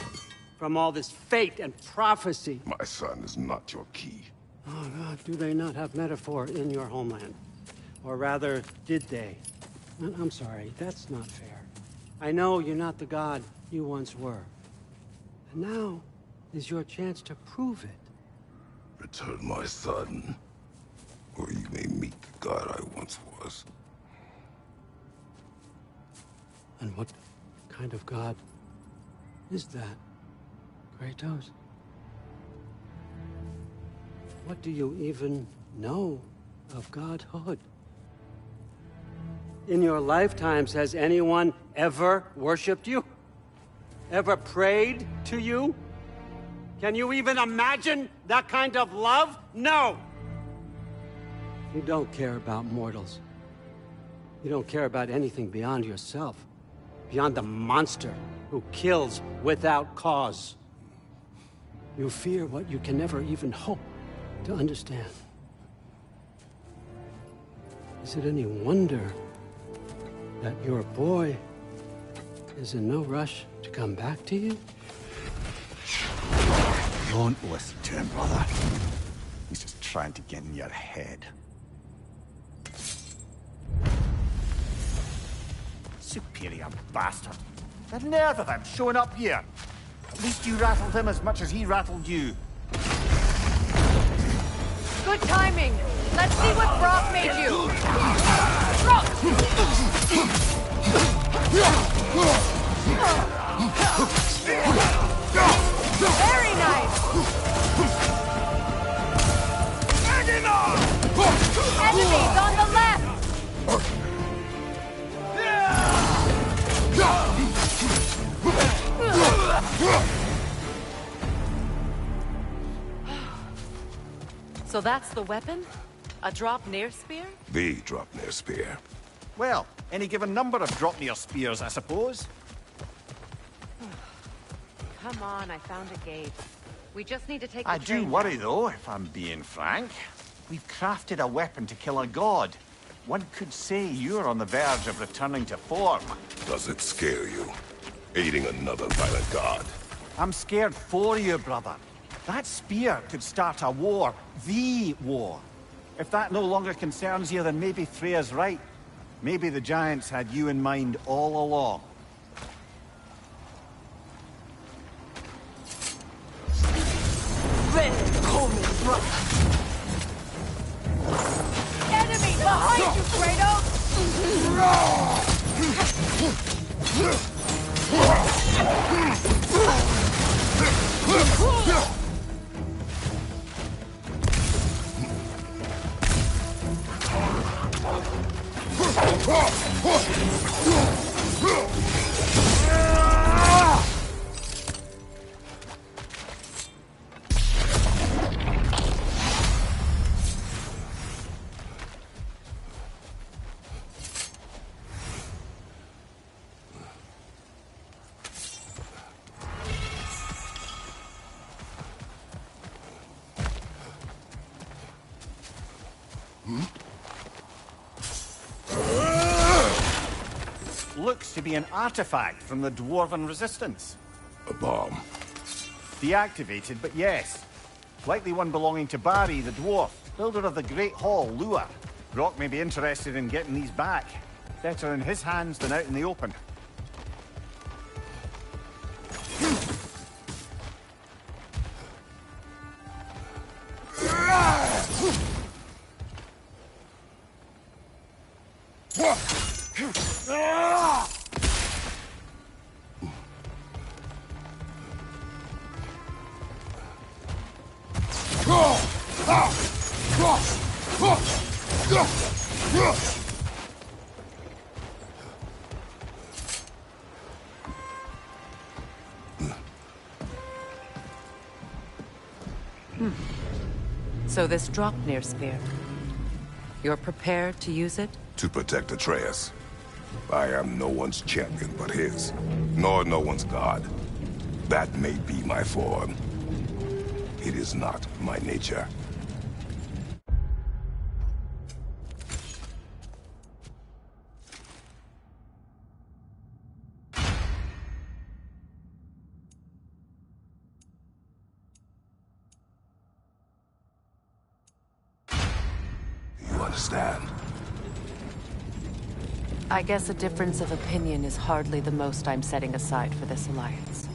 Speaker 1: from all this fate and prophecy.
Speaker 8: My son is not your key.
Speaker 1: Oh, God, do they not have metaphor in your homeland? Or rather, did they? I'm sorry, that's not fair. I know you're not the god you once were. And now is your chance to prove it.
Speaker 8: Return my son, or you may meet the god I once was.
Speaker 1: And what kind of god is that, Kratos? What do you even know of godhood? In your lifetimes, has anyone ever worshipped you? Ever prayed to you? Can you even imagine that kind of love? No! You don't care about mortals. You don't care about anything beyond yourself. Beyond the monster who kills without cause. You fear what you can never even hope to understand. Is it any wonder that your boy is in no rush to come back to you?
Speaker 13: Don't listen to him, brother. He's just trying to get in your head. Superior bastard. The nerve of him showing up here. At least you rattled him as much as he rattled you.
Speaker 16: Good timing. Let's see what Brock made you. Brock! Very nice. Enemies on the left.
Speaker 11: So that's the weapon? A drop near spear?
Speaker 8: The Dropnir spear.
Speaker 13: Well, any given number of Dropnir spears, I suppose.
Speaker 11: Come on, I found a gate. We just need to take the
Speaker 13: I do
Speaker 11: train
Speaker 13: worry,
Speaker 11: down.
Speaker 13: though, if I'm being frank. We've crafted a weapon to kill a god. One could say you're on the verge of returning to form.
Speaker 8: Does it scare you? Aiding another violent god?
Speaker 13: I'm scared for you, brother. That spear could start a war. The war. If that no longer concerns you, then maybe Freya's right. Maybe the Giants had you in mind all along.
Speaker 16: Enemy behind you, Kratos!
Speaker 13: be an artifact from the Dwarven Resistance.
Speaker 8: A bomb.
Speaker 13: Deactivated, but yes. Likely one belonging to Barry, the dwarf, builder of the Great Hall, Lua. Rock may be interested in getting these back. Better in his hands than out in the open.
Speaker 11: So this Dropnir spear, you're prepared to use it?
Speaker 8: To protect Atreus. I am no one's champion but his, nor no one's god. That may be my form. It is not my nature. You understand?
Speaker 11: I guess a difference of opinion is hardly the most I'm setting aside for this alliance.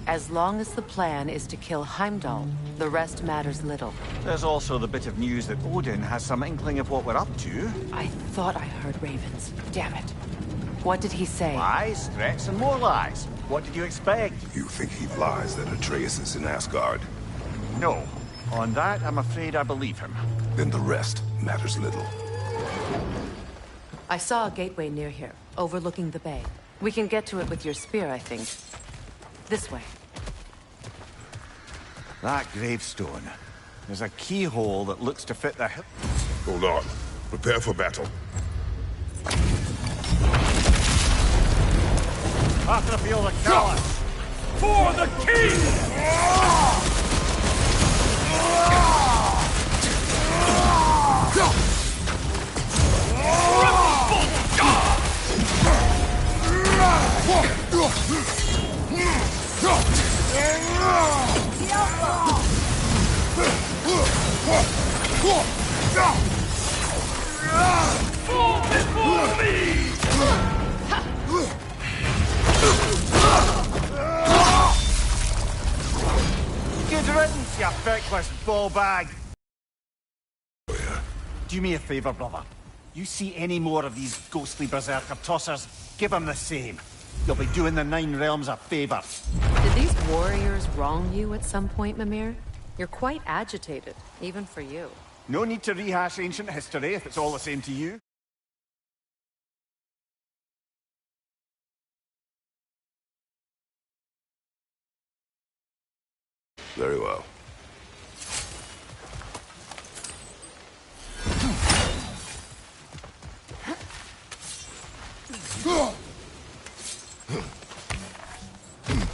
Speaker 11: As long as the plan is to kill Heimdall, the rest matters little.
Speaker 13: There's also the bit of news that Odin has some inkling of what we're up to.
Speaker 11: I thought I heard ravens. Damn it. What did he say?
Speaker 13: Lies, threats, and more lies. What did you expect?
Speaker 8: You think he lies that Atreus is in Asgard?
Speaker 13: No. On that, I'm afraid I believe him.
Speaker 8: Then the rest matters little.
Speaker 11: I saw a gateway near here, overlooking the bay. We can get to it with your spear, I think. This way.
Speaker 13: That gravestone. There's a keyhole that looks to fit the...
Speaker 8: Hold on. Prepare for battle.
Speaker 13: After the field of Callus.
Speaker 12: For the king!
Speaker 13: Good riddance, you feckless ball bag. Do me a favor, brother. You see any more of these ghostly berserker tossers, give them the same. You'll be doing the Nine Realms a favor.
Speaker 11: Did these warriors wrong you at some point, Mimir? You're quite agitated, even for you.
Speaker 13: No need to rehash ancient history if it's all the same to you.
Speaker 8: Very well.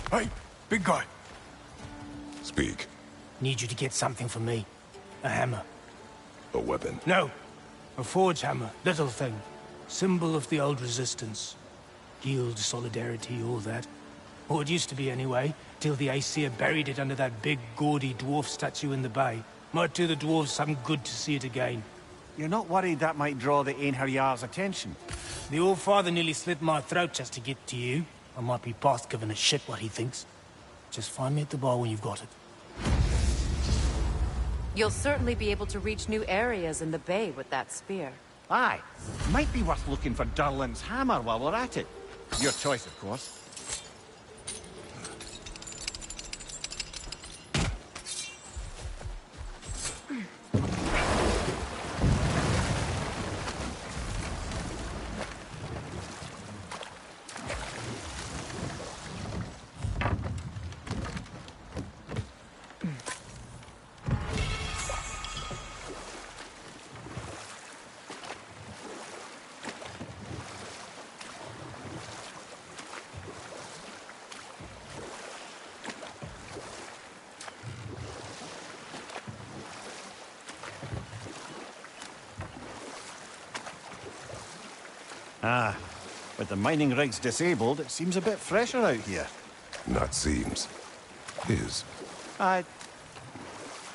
Speaker 14: Hey, big guy.
Speaker 8: Speak.
Speaker 14: Need you to get something for me. A hammer.
Speaker 8: A weapon.
Speaker 14: No. A forge hammer. Little thing. Symbol of the old resistance. Guild, solidarity, all that. Or it used to be anyway, till the Aesir buried it under that big, gaudy dwarf statue in the bay. Might do the dwarves some good to see it again.
Speaker 13: You're not worried that might draw the Einherjar's attention?
Speaker 14: The All-Father nearly slit my throat just to get to you. I might be past giving a shit what he thinks. Just find me at the bar when you've got it.
Speaker 11: You'll certainly be able to reach new areas in the bay with that spear.
Speaker 13: Aye. Might be worth looking for Durlin's hammer while we're at it. Your choice, of course. With the mining rigs disabled, it seems a bit fresher out here.
Speaker 20: Not seems. Is.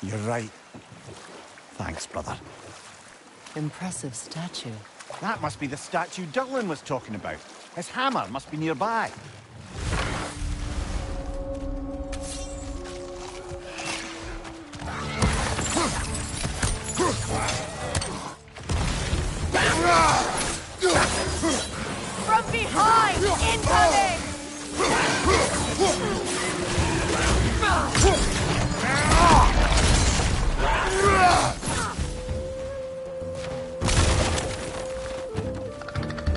Speaker 13: You're right. Thanks, brother.
Speaker 15: Impressive statue.
Speaker 13: That must be the statue Dylan was talking about. His hammer must be nearby.
Speaker 16: From behind! Incoming!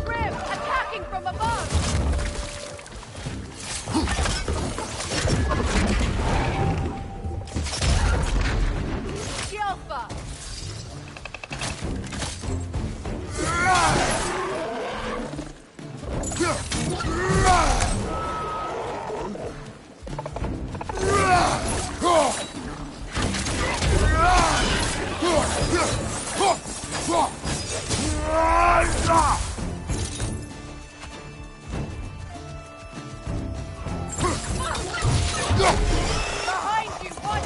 Speaker 16: Grim, attacking from above! Alpha! Behind you, watch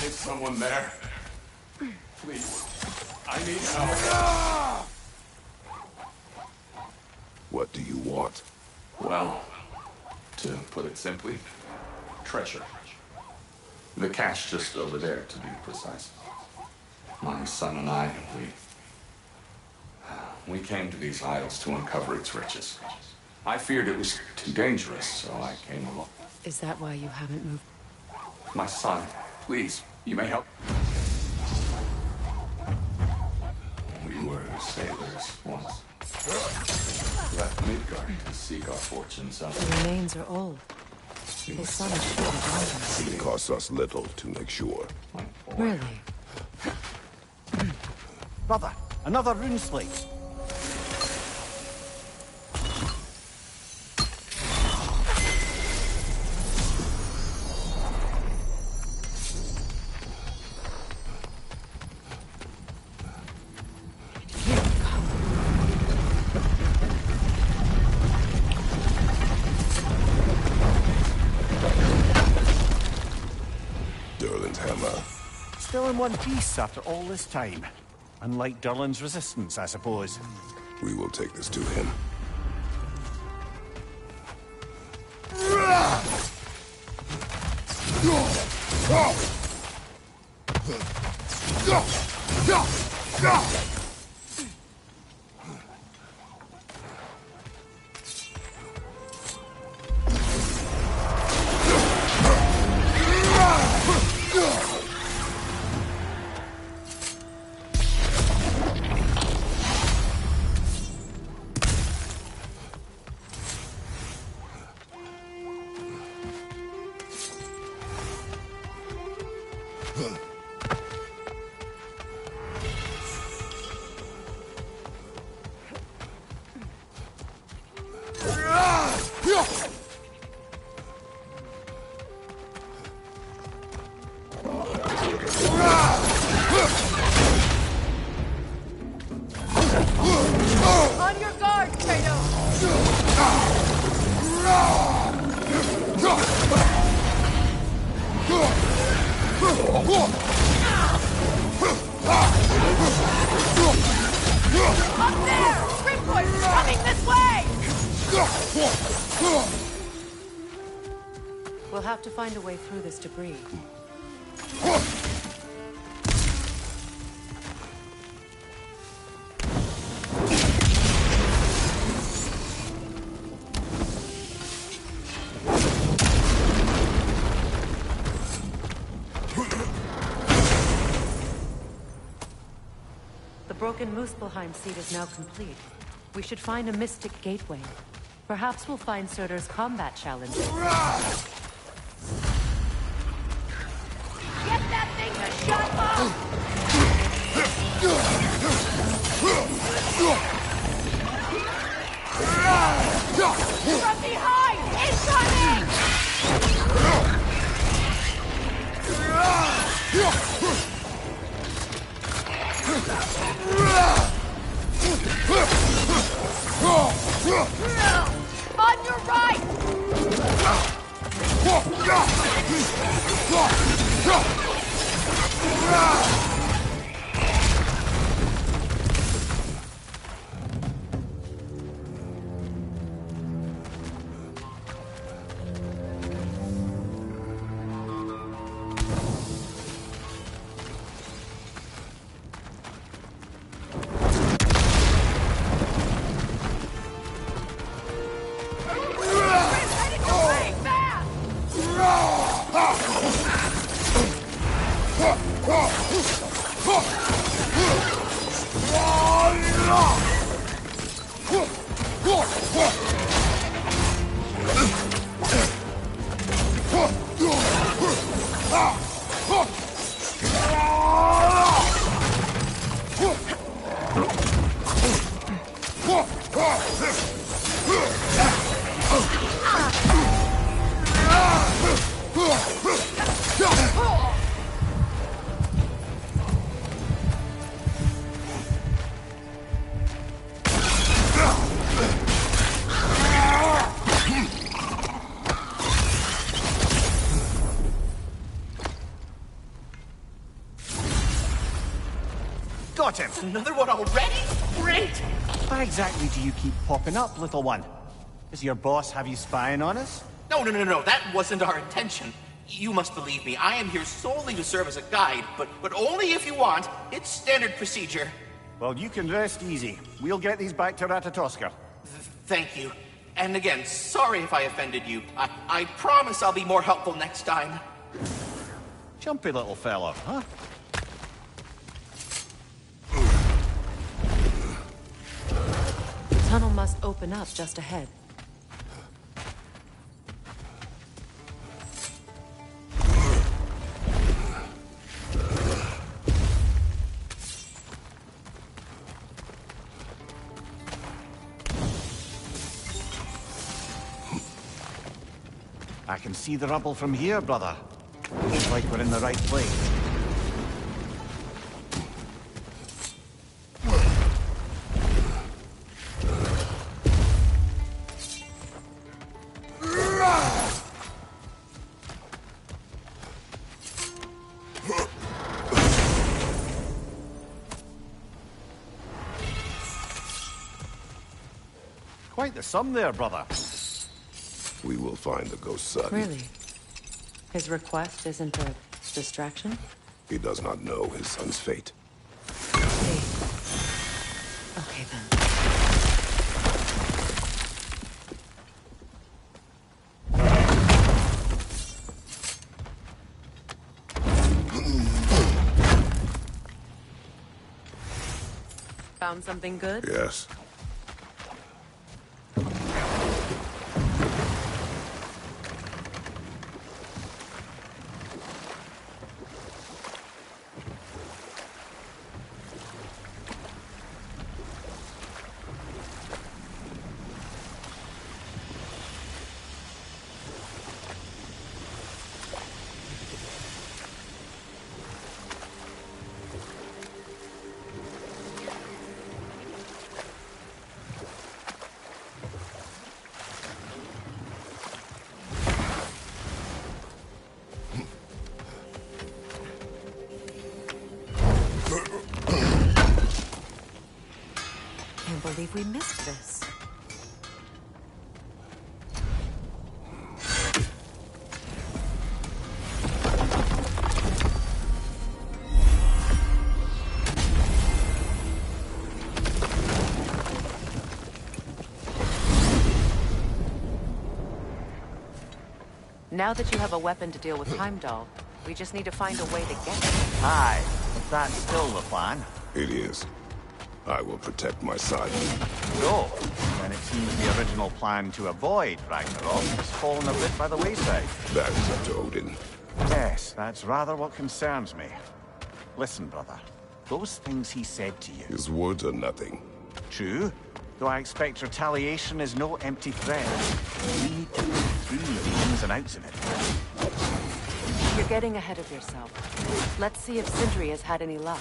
Speaker 8: Is someone there? Please. I need help.
Speaker 20: What do you want?
Speaker 8: Well, to put it simply, treasure. The cache just over there, to be precise. My son and I, we came to these isles to uncover its riches. I feared it was too dangerous, so I came along.
Speaker 11: Is that why you haven't moved?
Speaker 8: My son, please, you may help. We were sailors once. Left Midgard to seek our fortunes out.
Speaker 11: The remains are old. His son is sure to join
Speaker 20: It costs us little to make sure.
Speaker 11: us. Really?
Speaker 13: Brother, another rune slate.
Speaker 20: Durlin's hammer.
Speaker 13: Still in one piece after all this time. Unlike Durlin's resistance, I suppose.
Speaker 20: We will take this to him.
Speaker 16: On your guard, Up there! Grimboy's coming this way!
Speaker 11: We'll have to find a way through this debris. broken Muspelheim seed is now complete. We should find a mystic gateway. Perhaps we'll find Surtur's combat challenge.
Speaker 14: Get that thing to shut up! From behind! Incoming! On your right!
Speaker 13: Got him!
Speaker 6: Another one already? Great!
Speaker 13: Why exactly do you keep popping up, little one? Does your boss have you spying on us?
Speaker 6: No, that wasn't our intention. You must believe me, I am here solely to serve as a guide, but only if you want. It's standard procedure.
Speaker 13: Well, you can rest easy. We'll get these back to Ratatoska.
Speaker 6: Thank you. And again, sorry if I offended you. I promise I'll be more helpful next time.
Speaker 13: Jumpy little fella, huh?
Speaker 11: The tunnel must open up just ahead.
Speaker 13: I can see the rubble from here, brother. Looks like we're in the right place. Quite the sum there, brother.
Speaker 20: We will find the ghost son.
Speaker 11: Really? His request isn't a distraction?
Speaker 20: He does not know his son's fate.
Speaker 11: Okay then. Found something good?
Speaker 20: Yes.
Speaker 11: Can't believe we missed this. Now that you have a weapon to deal with Heimdall, we just need to find a way to get it.
Speaker 13: Aye, but that's still the plan.
Speaker 20: It is. I will protect my son.
Speaker 13: So, then it seems the original plan to avoid Ragnarok has fallen a bit by the wayside.
Speaker 20: That is up to Odin.
Speaker 13: Yes, that's rather what concerns me. Listen, brother. Those things he said to you...
Speaker 20: His words are nothing.
Speaker 13: True, though I expect retaliation is no empty threat. We need to think through the ins and outs of it.
Speaker 11: You're getting ahead of yourself. Let's see if Sindri has had any luck.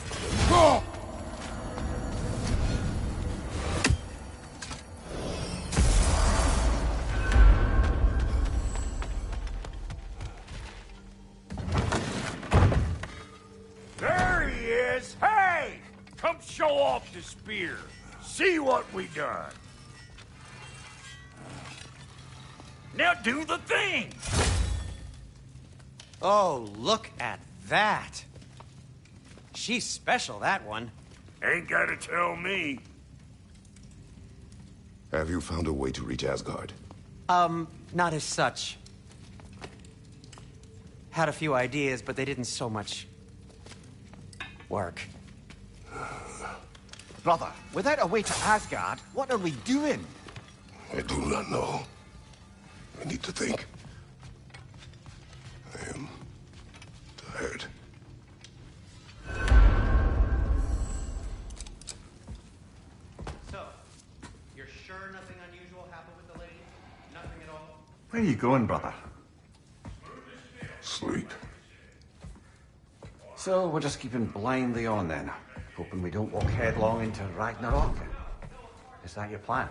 Speaker 12: There he is! Hey! Come show off the spear. See what we done. Now do the thing!
Speaker 17: Oh, look at that. She's special, that one.
Speaker 12: Ain't gotta tell me.
Speaker 20: Have you found a way to reach Asgard?
Speaker 17: Not as such. Had a few ideas, but they didn't so much work.
Speaker 13: Brother, without a way to Asgard, what are we doing?
Speaker 20: I do not know. I need to think. I am tired.
Speaker 17: So, you're sure nothing unusual happened with the lady? Nothing at all?
Speaker 13: Where are you going, brother?
Speaker 20: Sleep.
Speaker 13: So, we're just keeping blindly on then, hoping we don't walk headlong into Ragnarok. Is that your plan?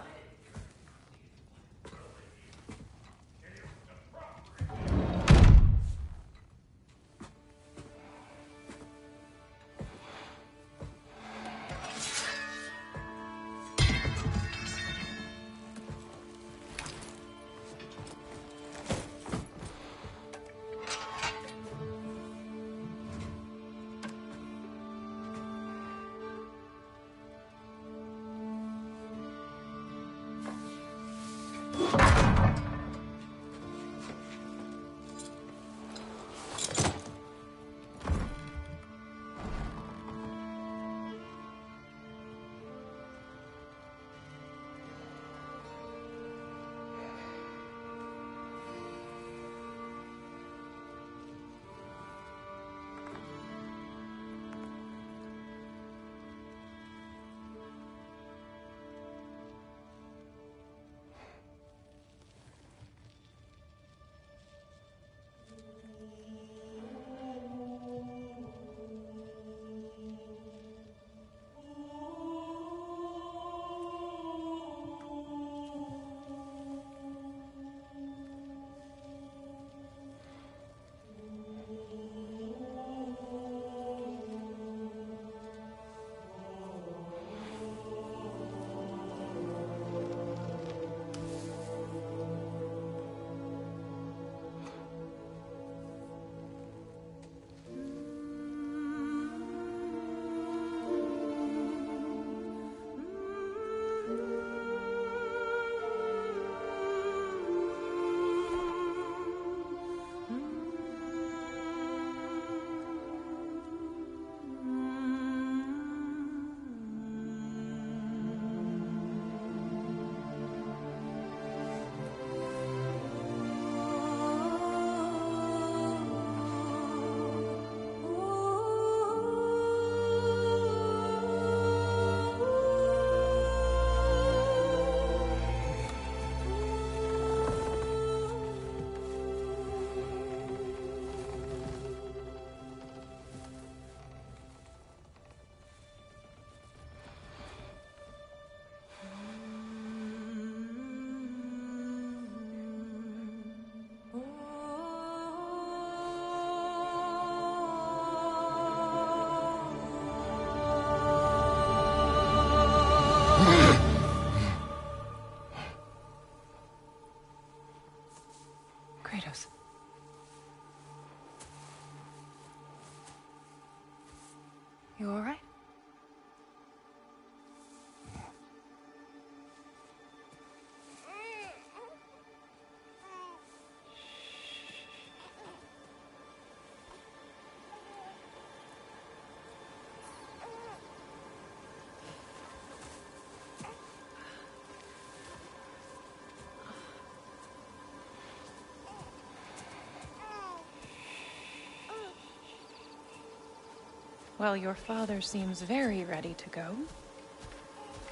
Speaker 16: Well, your father seems very ready to go.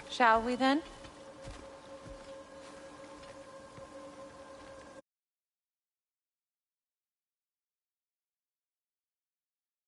Speaker 16: Shall we then?